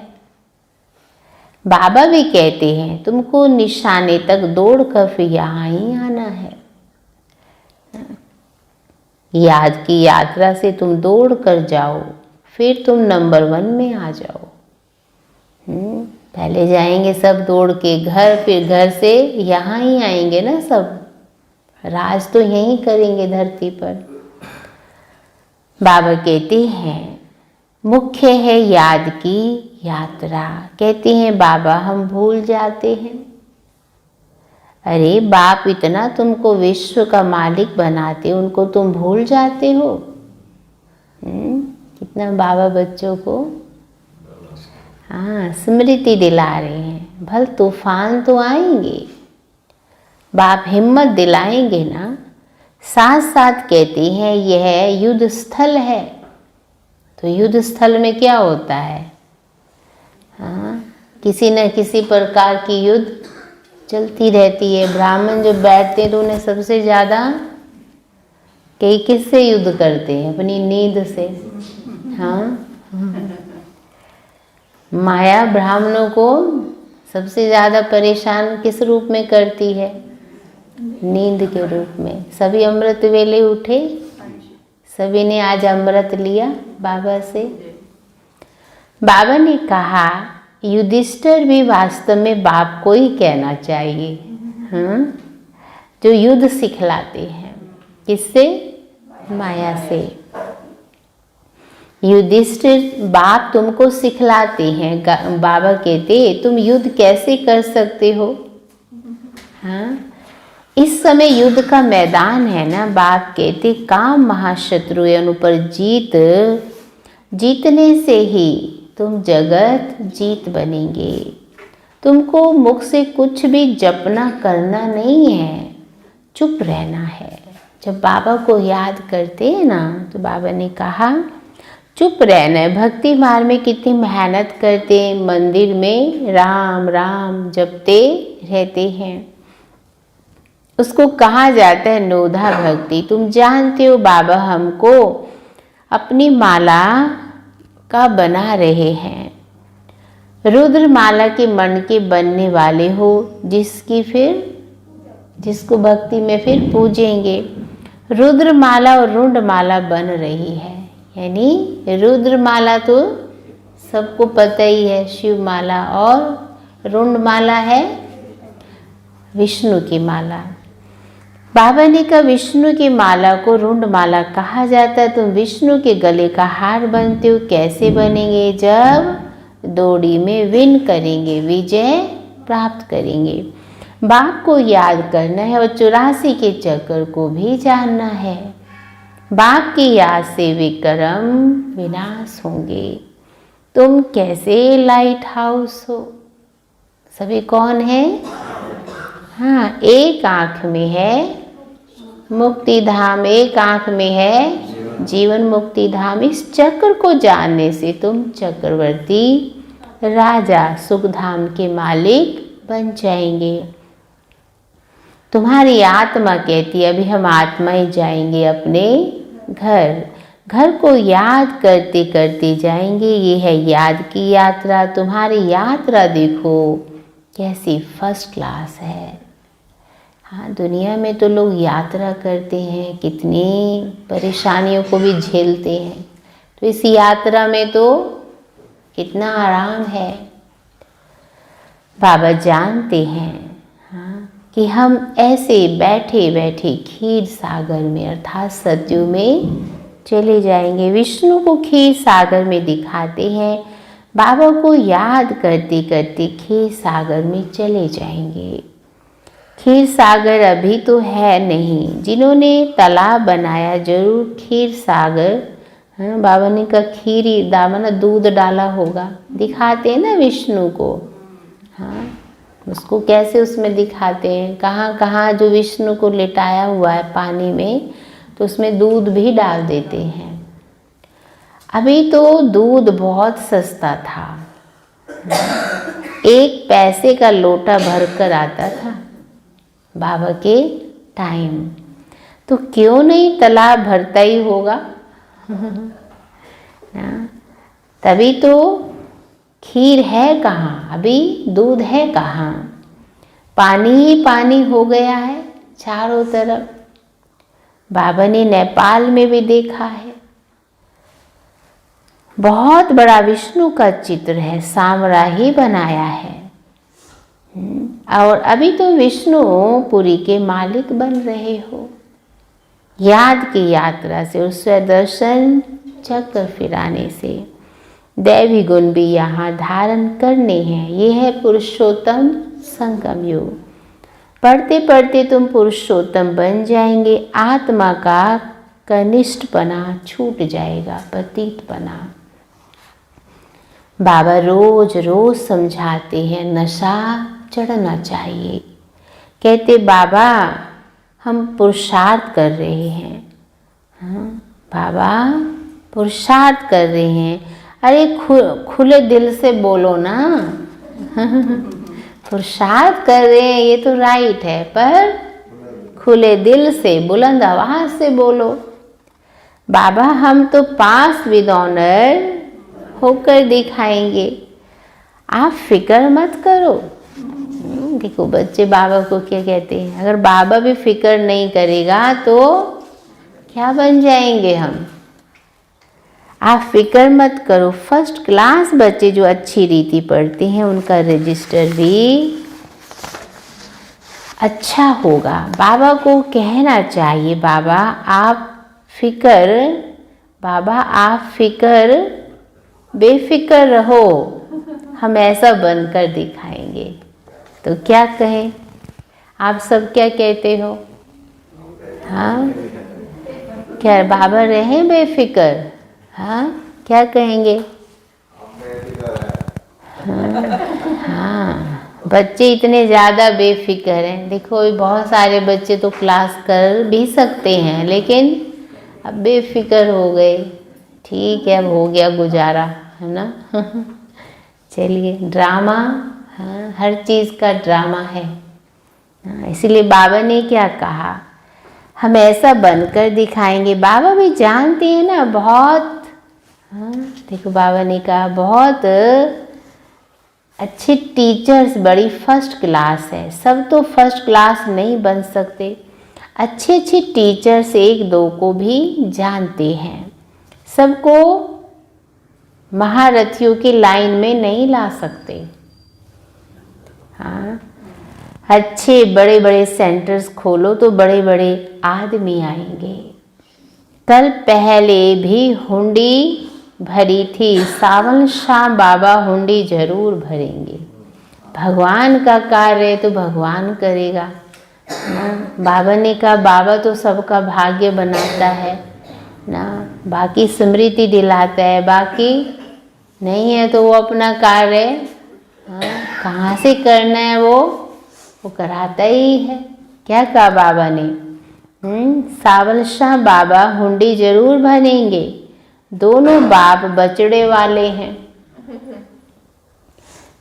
बाबा भी कहते हैं तुमको निशाने तक दौड़ कर फिर यहाँ ही आना है। याद की यात्रा से तुम दौड़ कर जाओ, फिर तुम नंबर 1 में आ जाओ। पहले जाएंगे सब दौड़ के घर, फिर घर से यहाँ ही आएंगे ना सब। राज तो यहीं करेंगे धरती पर। बाबा कहते हैं मुख्य है याद की यात्रा। कहते हैं बाबा हम भूल जाते हैं। अरे बाप इतना तुमको विश्व का मालिक बनाते, उनको तुम भूल जाते हो। कितना बाबा बच्चों को स्मृति दिला रहे हैं। भल तूफान तो आएंगे, बाप हिम्मत दिलाएंगे ना। साथ साथ कहते हैं यह युद्ध स्थल है। तो युद्ध स्थल में क्या होता है? किसी न किसी प्रकार की युद्ध चलती रहती है। ब्राह्मण जो बैठते हैं तो उन्हें सबसे ज़्यादा कई किससे युद्ध करते हैं? अपनी नींद से। माया ब्राह्मणों को सबसे ज़्यादा परेशान किस रूप में करती है? नींद के रूप में। सभी अमृत वेले उठे, सभी ने आज अमृत लिया बाबा से। बाबा ने कहा युधिष्ठिर भी वास्तव में बाप को ही कहना चाहिए, जो युद्ध सिखलाते हैं। किससे? माया से। युधिष्ठिर बाप तुमको सिखलाते हैं। बाबा कहते तुम युद्ध कैसे कर सकते हो? इस समय युद्ध का मैदान है ना। बाप कहते काम महाशत्रु उन पर जीतने से ही तुम जगत जीत बनेंगे। तुमको मुख से कुछ भी जपना करना नहीं है, चुप रहना है। जब बाबा को याद करते हैं ना तो बाबा ने कहा चुप रहना है। भक्ति मार्ग में कितनी मेहनत करते हैं, मंदिर में राम राम जपते रहते हैं। उसको कहा जाता है नोधा भक्ति। तुम जानते हो बाबा हमको अपनी माला का बना रहे हैं। रुद्र माला के मन के बनने वाले हो, जिसको भक्ति में फिर पूजेंगे। रुद्र माला और रुंड माला बन रही है। यानी रुद्र माला तो सबको पता ही है, शिव माला, और रुंड माला है विष्णु की माला। बाबा ने कहा विष्णु की माला को रुंड माला कहा जाता है। तुम विष्णु के गले का हार बनते हो। कैसे बनेंगे? जब दौड़ी में विन करेंगे, विजय प्राप्त करेंगे। बाप को याद करना है और 84 के चक्कर को भी जानना है। बाप की याद से विक्रम विनाश होंगे। तुम कैसे लाइट हाउस हो? सभी कौन है? एक आंख में है मुक्ति धाम, एक आंख में है जीवन मुक्ति धाम। इस चक्र को जानने से तुम चक्रवर्ती राजा सुखधाम के मालिक बन जाएंगे। तुम्हारी आत्मा कहती है अभी हम आत्मा ही जाएंगे अपने घर। घर को याद करते करते जाएंगे। ये है याद की यात्रा। तुम्हारी यात्रा देखो कैसी फर्स्ट क्लास है। हाँ, दुनिया में तो लोग यात्रा करते हैं, कितनी परेशानियों को भी झेलते हैं, तो इस यात्रा में तो कितना आराम है। बाबा जानते हैं हाँ, कि हम ऐसे बैठे बैठे क्षीर सागर में अर्थात सतयुग में चले जाएंगे। विष्णु को क्षीर सागर में दिखाते हैं, बाबा को याद करते करते क्षीर सागर में चले जाएंगे। क्षीर सागर अभी तो है नहीं, जिन्होंने तालाब बनाया जरूर क्षीर सागर। हाँ, बाबा ने कहा खीरी दामन दूध डाला होगा, दिखाते हैं ना विष्णु को। हाँ, उसको कैसे उसमें दिखाते हैं, कहाँ कहाँ जो विष्णु को लिटाया हुआ है पानी में, तो उसमें दूध भी डाल देते हैं। अभी तो दूध बहुत सस्ता था, 1 पैसे का लोटा भरकर आता था बाबा के टाइम, तो क्यों नहीं तालाब भरता ही होगा। तभी तो खीर है कहाँ, अभी दूध है कहाँ, पानी ही पानी हो गया है चारों तरफ। बाबा ने नेपाल में भी देखा है, बहुत बड़ा विष्णु का चित्र है, सामरा ही बनाया है। और अभी तो विष्णु पुरी के मालिक बन रहे हो। याद की यात्रा से और स्वदर्शन चक्र फिराने से दैवी गुण भी यहाँ धारण करने हैं। ये है पुरुषोत्तम संगम युग। पढ़ते पढ़ते तुम पुरुषोत्तम बन जाएंगे, आत्मा का कनिष्ठपना छूट जाएगा, पतितपना। बाबा रोज रोज समझाते हैं नशा चढ़ना चाहिए। कहते बाबा हम पुरुषार्थ कर रहे हैं। हाँ, बाबा पुरुषार्थ कर रहे हैं। अरे खुले दिल से बोलो ना। पुरुषार्थ कर रहे हैं ये तो राइट है, पर खुले दिल से बुलंद आवाज से बोलो। बाबा हम तो पास विद ऑनर होकर दिखाएंगे, आप फिक्र मत करो। देखो बच्चे बाबा को क्या कहते हैं, अगर बाबा भी फिक्र नहीं करेगा तो क्या बन जाएंगे हम। आप फिक्र मत करो। फर्स्ट क्लास बच्चे जो अच्छी रीति पढ़ते हैं उनका रजिस्टर भी अच्छा होगा। बाबा को कहना चाहिए बाबा आप फिक्र बेफिक्र रहो, हम ऐसा बनकर दिखाएंगे। तो क्या कहें, आप सब क्या कहते हो। हाँ, क्या बाबा रहे बेफिक्र। हाँ, क्या कहेंगे। हाँ, बच्चे इतने ज़्यादा बेफिक्र हैं। देखो बहुत सारे बच्चे तो क्लास कर भी सकते हैं, लेकिन अब बेफिक्र हो गए। ठीक है, अब हो गया गुजारा, है ना। चलिए, ड्रामा, हाँ, हर चीज़ का ड्रामा है। हाँ, इसीलिए बाबा ने क्या कहा, हम ऐसा बनकर दिखाएंगे। बाबा भी जानते हैं ना बहुत। हाँ, देखो बाबा ने कहा बहुत अच्छे टीचर्स, बड़ी फर्स्ट क्लास है। सब तो फर्स्ट क्लास नहीं बन सकते, अच्छे अच्छे टीचर्स 1-2 को भी जानते हैं। सबको महारथियों की लाइन में नहीं ला सकते। हाँ, अच्छे बड़े बड़े सेंटर्स खोलो तो बड़े बड़े आदमी आएंगे। कल पहले भी हुंडी भरी थी, सावन शाम बाबा हुंडी जरूर भरेंगे। भगवान का कार्य है तो भगवान करेगा ना। बाबा ने कहा बाबा तो सबका भाग्य बनाता है ना, बाकी स्मृति दिलाता है, बाकी नहीं है तो वो अपना कार्य कहाँ से करना है वो कराता ही है। क्या कहा बाबा ने, सावन शाह बाबा हुंडी जरूर भरेंगे। दोनों बाप बचड़े वाले हैं।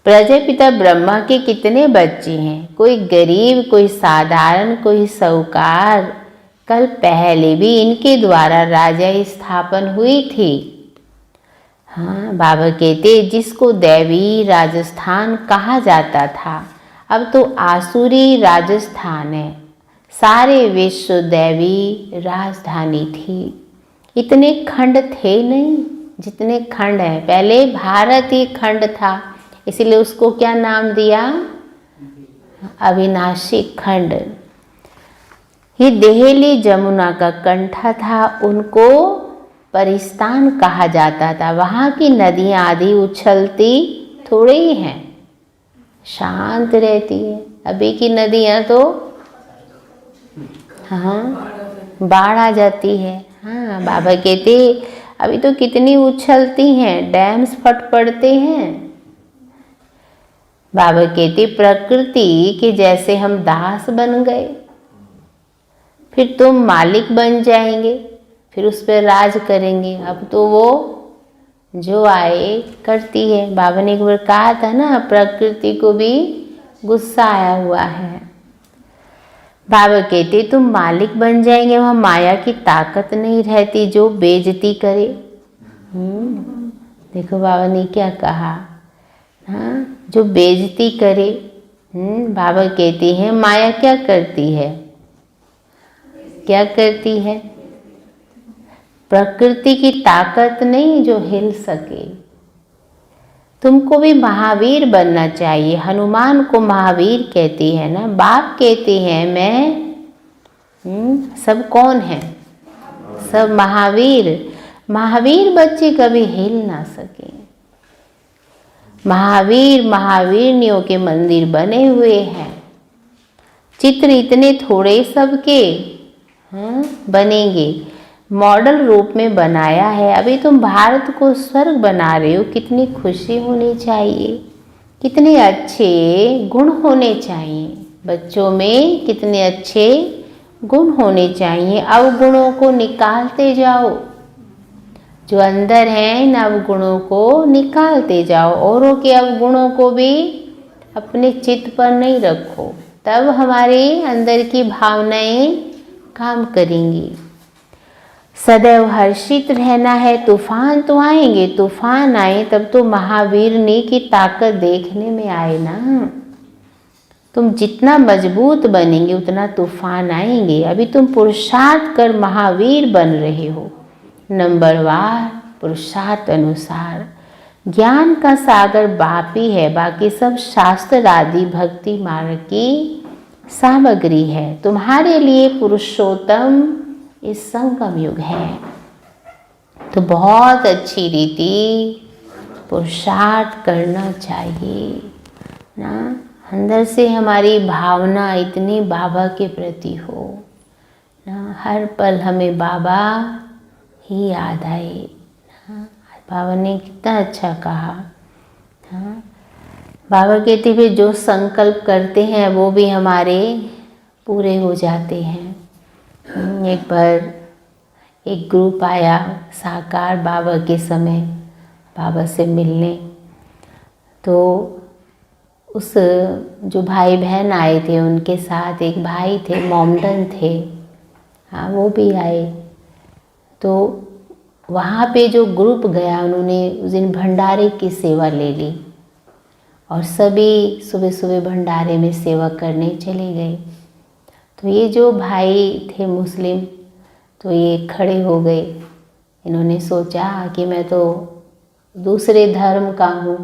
प्रजापिता ब्रह्मा के कितने बच्चे हैं, कोई गरीब, कोई साधारण, कोई साहूकार। कल पहले भी इनके द्वारा राजा स्थापन हुई थी। हाँ, बाबा कहते जिसको दैवी राजस्थान कहा जाता था, अब तो आसुरी राजस्थान है। सारे विश्व दैवी राजधानी थी। इतने खंड थे नहीं जितने खंड है। पहले भारत ही खंड था, इसलिए उसको क्या नाम दिया? अविनाशी खंड। ये देहली जमुना का कंठा था, उनको परिस्तान कहा जाता था। वहाँ की नदियाँ आदि उछलती थोड़े ही हैं, शांत रहती है। अभी की नदियाँ तो हाँ बाढ़ आ जाती है। हाँ, बाबा कहते अभी तो कितनी उछलती हैं, डैम्स फट पड़ते हैं। बाबा कहते प्रकृति के जैसे हम दास बन गए, फिर तुम मालिक बन जाएंगे, फिर उस पर राज करेंगे। अब तो वो जो आए करती है। बाबा ने एक बार कहा था ना, प्रकृति को भी गुस्सा आया हुआ है। बाबा कहते तुम मालिक बन जाएंगे, वहाँ माया की ताकत नहीं रहती जो बेइज्जती करे। देखो बाबा ने क्या कहा, हाँ, जो बेइज्जती करे। बाबा कहती है माया क्या करती है? क्या करती है? प्रकृति की ताकत नहीं जो हिल सके। तुमको भी महावीर बनना चाहिए। हनुमान को महावीर कहती है ना। बाप कहते हैं मैं सब कौन है? सब महावीर। महावीर बच्चे कभी हिल ना सके। महावीर महावीरनियों के मंदिर बने हुए हैं। चित्र इतने थोड़े सबके बनेंगे, मॉडल रूप में बनाया है। अभी तुम भारत को स्वर्ग बना रहे हो, कितनी खुशी होनी चाहिए। कितने अच्छे गुण होने चाहिए बच्चों में, कितने अच्छे गुण होने चाहिए। अवगुणों को निकालते जाओ, जो अंदर हैं इन अवगुणों को निकालते जाओ। औरों के अवगुणों को भी अपने चित्त पर नहीं रखो, तब हमारे अंदर की भावनाएं काम करेंगी। सदैव हर्षित रहना है। तूफान तो आएंगे, तूफान आए तब तो महावीरनी की ताकत देखने में आए ना। तुम जितना मजबूत बनेंगे उतना तूफान आएंगे। अभी तुम पुरुषार्थ कर महावीर बन रहे हो, नंबरवार पुरुषार्थ अनुसार। ज्ञान का सागर बाप ही है, बाकी सब शास्त्र आदि भक्ति मार्ग की सामग्री है। तुम्हारे लिए पुरुषोत्तम इस संगम युग है। तो बहुत अच्छी रीति पुरुषार्थ करना चाहिए ना। अंदर से हमारी भावना इतनी बाबा के प्रति हो ना, हर पल हमें बाबा ही याद आए ना। बाबा ने कितना अच्छा कहा। हाँ, बाबा कहते हुए जो संकल्प करते हैं वो भी हमारे पूरे हो जाते हैं। एक बार एक ग्रुप आया साकार बाबा के समय बाबा से मिलने, तो उस जो भाई बहन आए थे उनके साथ एक भाई थे, मोमडन थे। हाँ, वो भी आए। तो वहाँ पे जो ग्रुप गया उन्होंने उस दिन भंडारे की सेवा ले ली और सभी सुबह सुबह भंडारे में सेवा करने चले गए। तो ये जो भाई थे मुस्लिम, तो ये खड़े हो गए। इन्होंने सोचा कि मैं तो दूसरे धर्म का हूँ,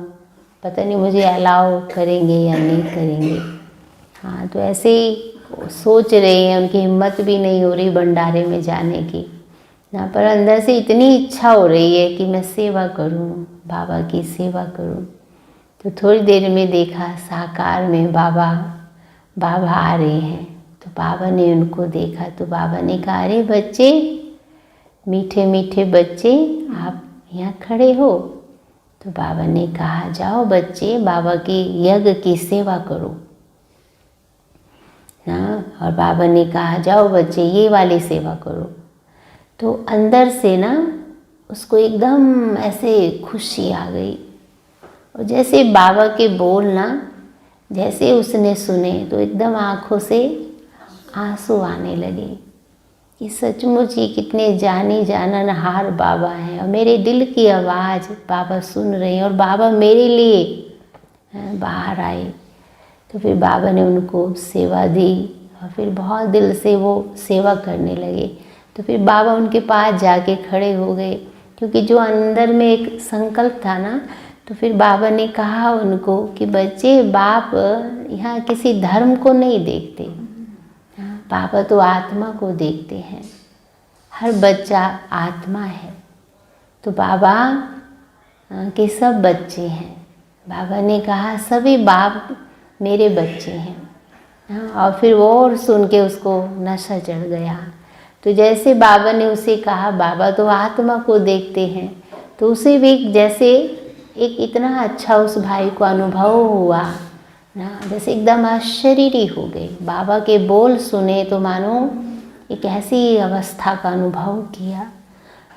पता नहीं मुझे अलाउ करेंगे या नहीं करेंगे। हाँ, तो ऐसे ही सोच रहे हैं, उनकी हिम्मत भी नहीं हो रही भंडारे में जाने की ना, पर अंदर से इतनी इच्छा हो रही है कि मैं सेवा करूँ, बाबा की सेवा करूँ। तो थोड़ी देर में देखा साकार में बाबा आ रहे हैं। तो बाबा ने उनको देखा, तो बाबा ने कहा अरे बच्चे, मीठे मीठे बच्चे, आप यहाँ खड़े हो। तो बाबा ने कहा जाओ बच्चे, बाबा की यज्ञ की सेवा करो ना। और बाबा ने कहा जाओ बच्चे ये वाली सेवा करो। तो अंदर से ना उसको एकदम ऐसे खुशी आ गई, और जैसे बाबा के बोल ना जैसे उसने सुने तो एकदम आँखों से आंसू आने लगे। कि सचमुच ही कितने जानी जाननहार बाबा हैं और मेरे दिल की आवाज़ बाबा सुन रहे हैं और बाबा मेरे लिए बाहर आए। तो फिर बाबा ने उनको सेवा दी और फिर बहुत दिल से वो सेवा करने लगे। तो फिर बाबा उनके पास जाके खड़े हो गए, क्योंकि जो अंदर में एक संकल्प था ना, तो फिर बाबा ने कहा उनको कि बच्चे, बाप यहाँ किसी धर्म को नहीं देखते, बाबा तो आत्मा को देखते हैं। हर बच्चा आत्मा है, तो बाबा के सब बच्चे हैं। बाबा ने कहा सभी बाप मेरे बच्चे हैं। और फिर वो और सुन के उसको नशा चढ़ गया। तो जैसे बाबा ने उसे कहा बाबा तो आत्मा को देखते हैं, तो उसे भी जैसे एक इतना अच्छा उस भाई को अनुभव हुआ ना, जैसे एकदम आश्चर्य हो गए। बाबा के बोल सुने तो मानो एक ऐसी अवस्था का अनुभव किया।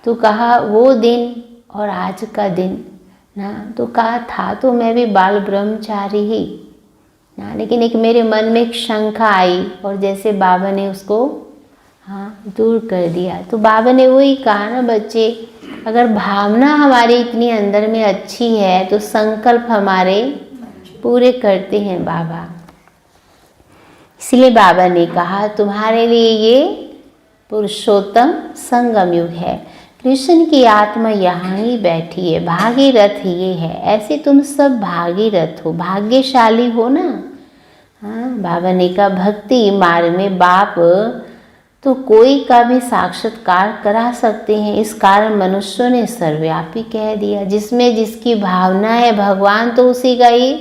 तो कहा वो दिन और आज का दिन ना, तो कहा था तो मैं भी बाल ब्रह्मचारी ही ना, लेकिन एक मेरे मन में एक शंका आई और जैसे बाबा ने उसको दूर कर दिया। तो बाबा ने वही कहा ना बच्चे, अगर भावना हमारी इतनी अंदर में अच्छी है तो संकल्प हमारे पूरे करते हैं बाबा। इसलिए बाबा ने कहा तुम्हारे लिए ये पुरुषोत्तम संगम युग है। कृष्ण की आत्मा यहाँ ही बैठी है, भागीरथ ये है। ऐसे तुम सब भागीरथ हो, भाग्यशाली हो ना। बाबा ने कहा भक्ति मार्ग में बाप तो कोई का भी साक्षात्कार करा सकते हैं। इस कारण मनुष्यों ने सर्वव्यापी कह दिया। जिसमें जिसकी भावना है भगवान तो उसी का ही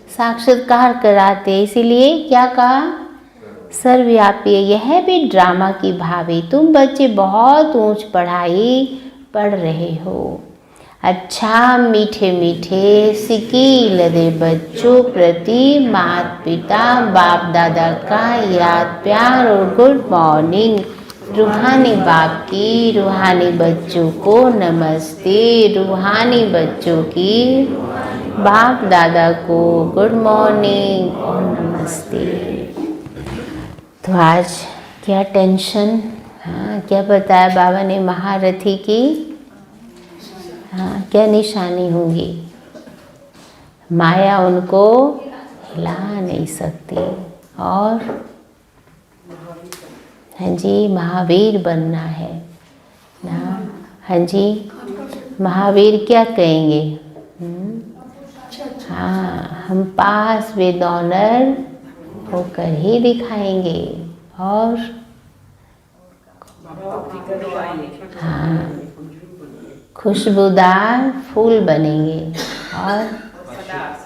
साक्षात्कार कराते हैं। इसीलिए क्या कहा, सर्वव्यापी। यह भी ड्रामा की भावी। तुम बच्चे बहुत ऊंच पढ़ाई पढ़ रहे हो। अच्छा मीठे मीठे सिकील दे बच्चों प्रति माता पिता बाप दादा का याद प्यार और गुड मॉर्निंग। रूहानी बाप की रूहानी बच्चों को नमस्ते। रूहानी बच्चों की बाप दादा को गुड मॉर्निंग और नमस्ते। तो आज क्या टेंशन, क्या बताया बाबा ने, महारथी की क्या निशानी होगी। माया उनको हिला नहीं सकती। और हाँ जी, महावीर बनना है ना। हाँ जी, महावीर क्या कहेंगे, हाँ हम पास विद ऑनर होकर ही दिखाएंगे। और हाँ खुशबूदार फूल बनेंगे और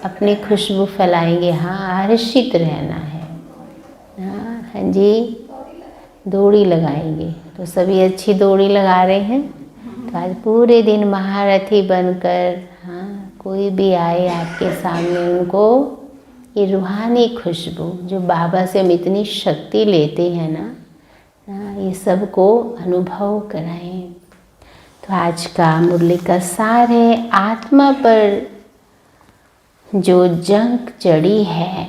अपनी खुशबू फैलाएंगे। हाँ हर्षित रहना है। हाँ जी, दौड़ी लगाएंगे। तो सभी अच्छी दौड़ी लगा रहे हैं। तो आज पूरे दिन महारथी बनकर कोई भी आए आपके सामने, उनको ये रूहानी खुशबू जो बाबा से हम इतनी शक्ति लेते हैं ना, ये सब को अनुभव कराएं। तो आज का मुरली का सार है, आत्मा पर जो जंग चढ़ी है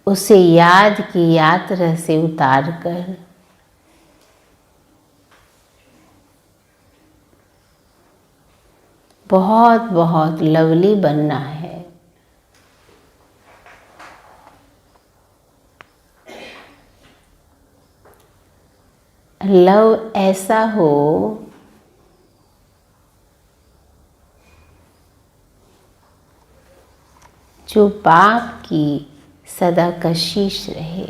उसे याद की यात्रा से उतार कर बहुत बहुत लवली बनना है। लव ऐसा हो जो बाप की सदा कशिश रहे।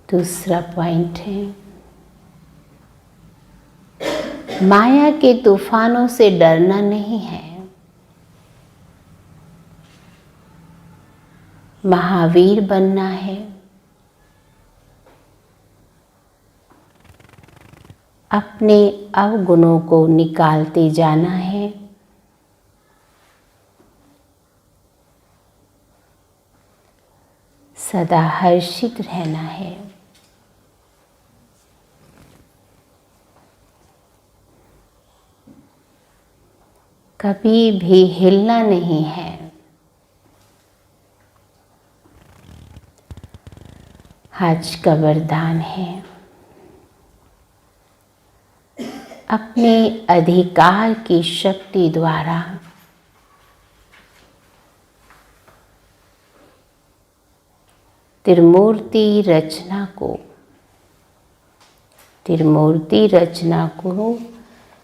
दूसरा पॉइंट है, माया के तूफानों से डरना नहीं है, महावीर बनना है। अपने अवगुणों को निकालते जाना है। सदा हर्षित रहना है। कभी भी हिलना नहीं है। आज का वरदान है अपने अधिकार की शक्ति द्वारा त्रिमूर्ति रचना को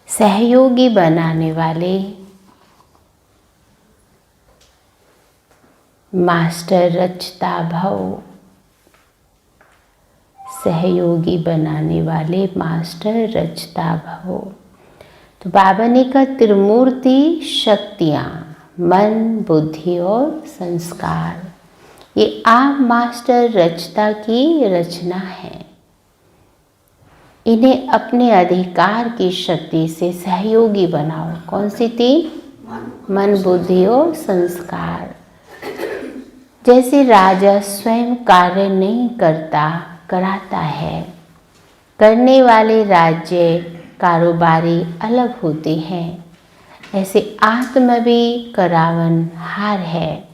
सहयोगी बनाने वाले मास्टर रचता भव, सहयोगी बनाने वाले मास्टर रचता भव। तो बाबा ने कहा त्रिमूर्ति शक्तियाँ, मन, बुद्धि और संस्कार, ये आप मास्टर रचता की रचना है। इन्हें अपने अधिकार की शक्ति से सहयोगी बनाओ। कौन सी तीन? मन, बुद्धि और संस्कार। जैसे राजा स्वयं कार्य नहीं कराता है, करने वाले राज्य कारोबारी अलग होते हैं, ऐसे आत्मा भी करावनहार है।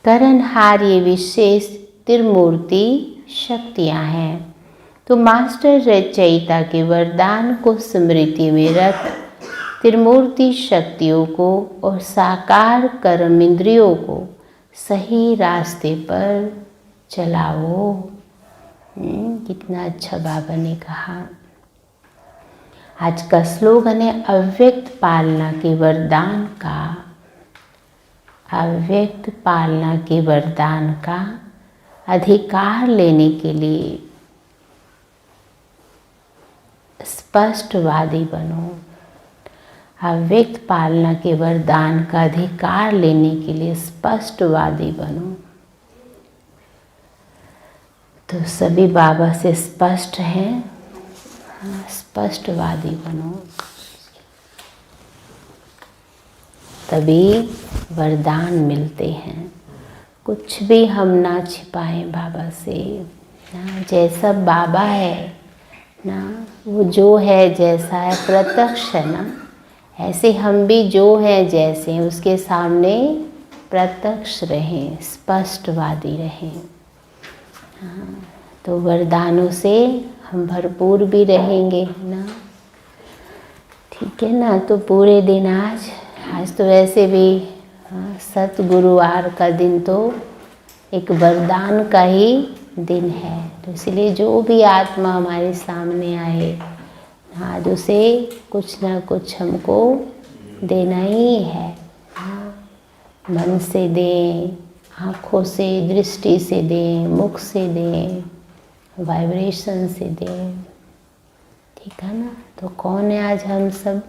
करणहार ये विशेष त्रिमूर्ति शक्तियाँ हैं। तो मास्टर रचयिता के वरदान को स्मृति में रख त्रिमूर्ति शक्तियों को और साकार कर्म इंद्रियों को सही रास्ते पर चलाओ। कितना अच्छा बाबा ने कहा। आज का स्लोगन है अव्यक्त पालना के वरदान का, अव्यक्त पालना के वरदान का अधिकार लेने के लिए स्पष्टवादी बनो। अव्यक्त पालना के वरदान का अधिकार लेने के लिए स्पष्टवादी बनो। तो सभी बाबा से स्पष्ट हैं, स्पष्टवादी बनो, तभी वरदान मिलते हैं। कुछ भी हम ना छिपाएं बाबा से ना। जैसा बाबा है ना, वो जो है जैसा है प्रत्यक्ष है ना, ऐसे हम भी जो हैं जैसे हैं उसके सामने प्रत्यक्ष रहें, स्पष्टवादी रहें। तो वरदानों से हम भरपूर भी रहेंगे ना। ठीक है ना। तो पूरे दिन आज तो वैसे भी सतगुरुवार का दिन तो एक वरदान का ही दिन है। तो इसलिए जो भी आत्मा हमारे सामने आए आज उसे कुछ ना कुछ हमको देना ही है। मन से दें, आँखों से, दृष्टि से दें, मुख से दें, वाइब्रेशन से दें। ठीक है ना। तो कौन है आज हम सब?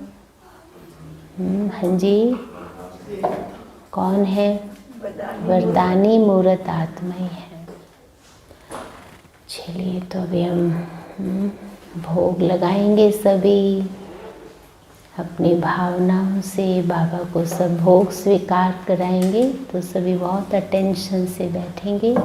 हाँ जी, कौन है? वरदानी मूर्त आत्मा ही है। चलिए तो अभी हम भोग लगाएंगे सभी अपनी भावनाओं से। बाबा को सब भोग स्वीकार कराएंगे। तो सभी बहुत अटेंशन से बैठेंगे।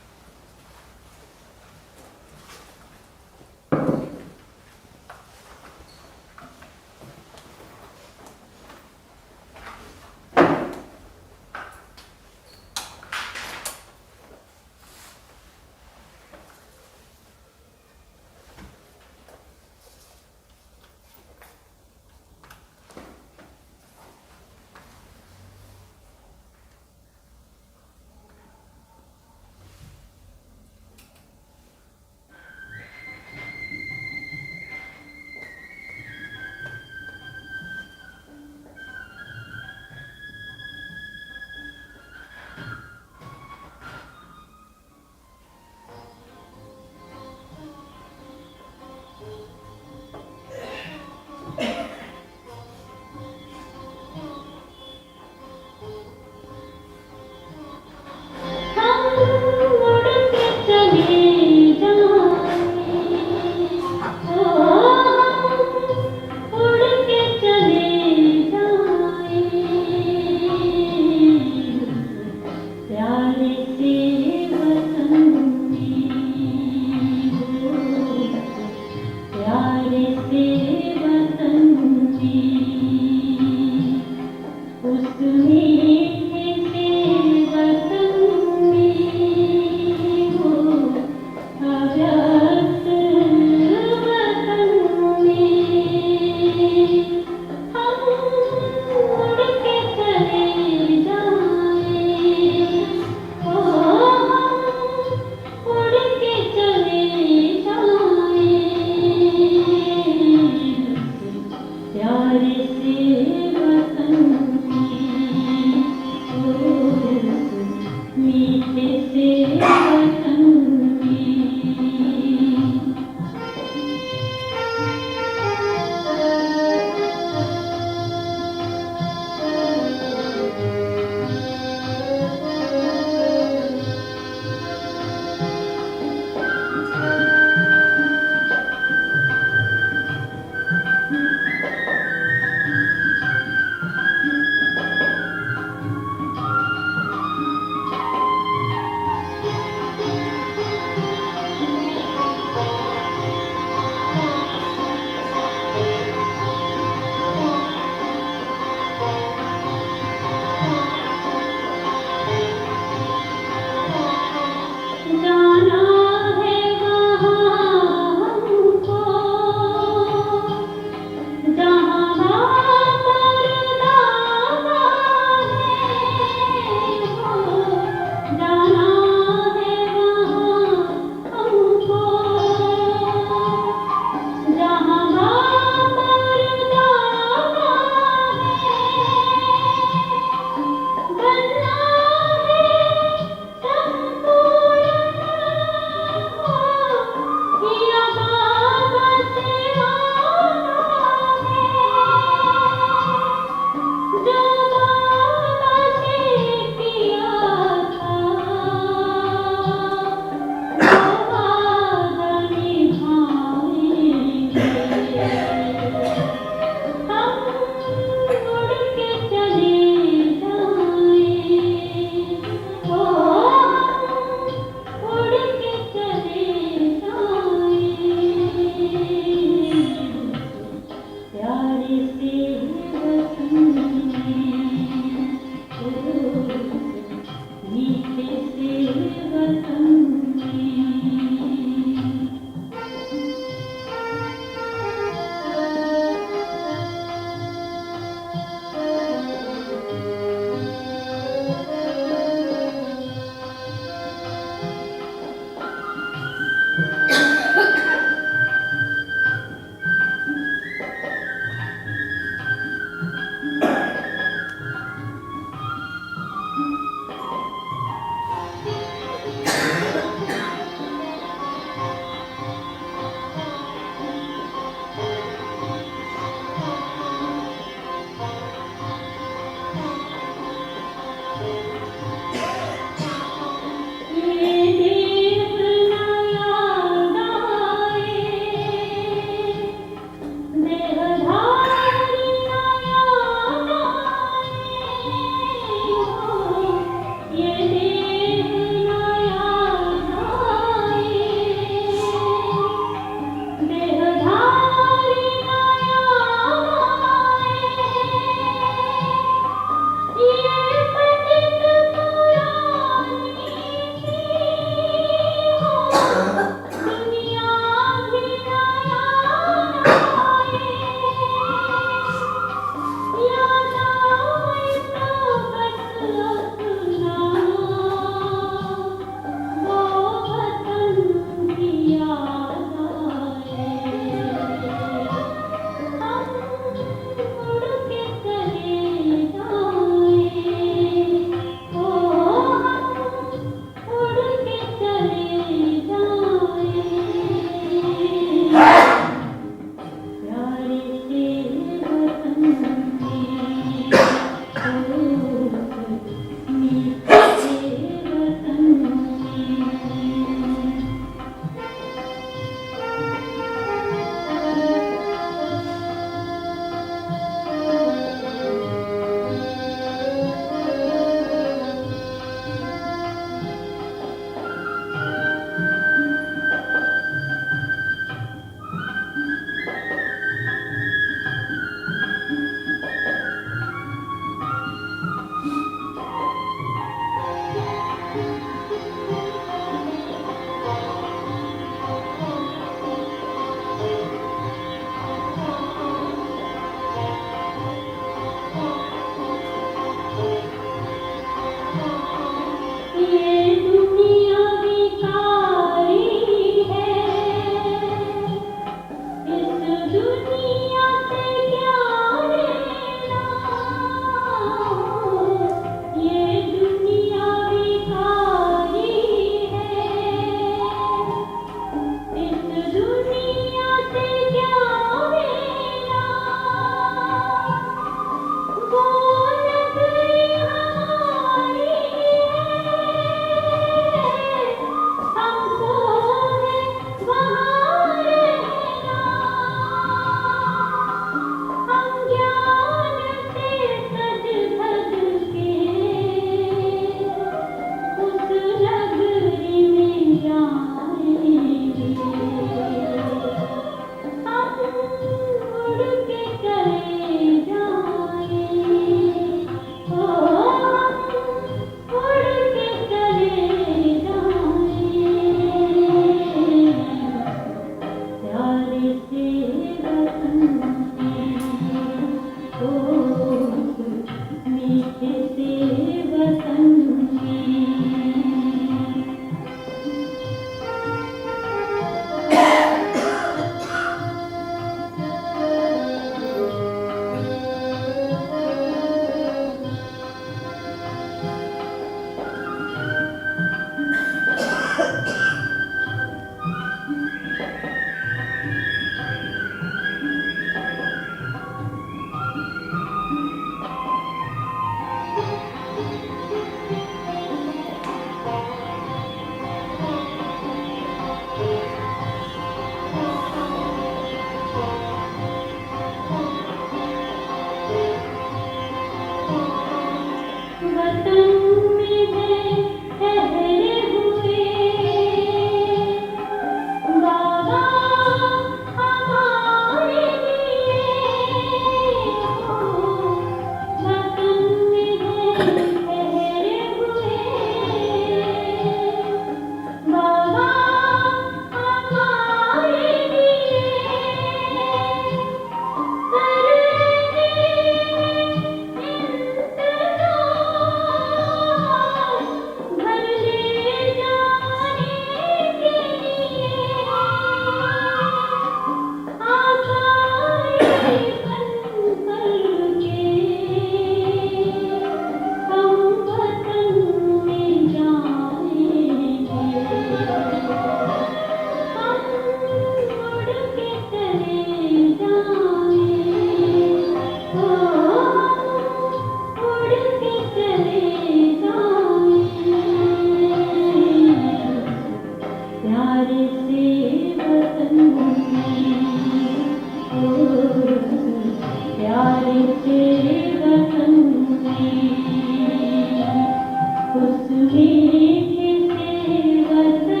वरदान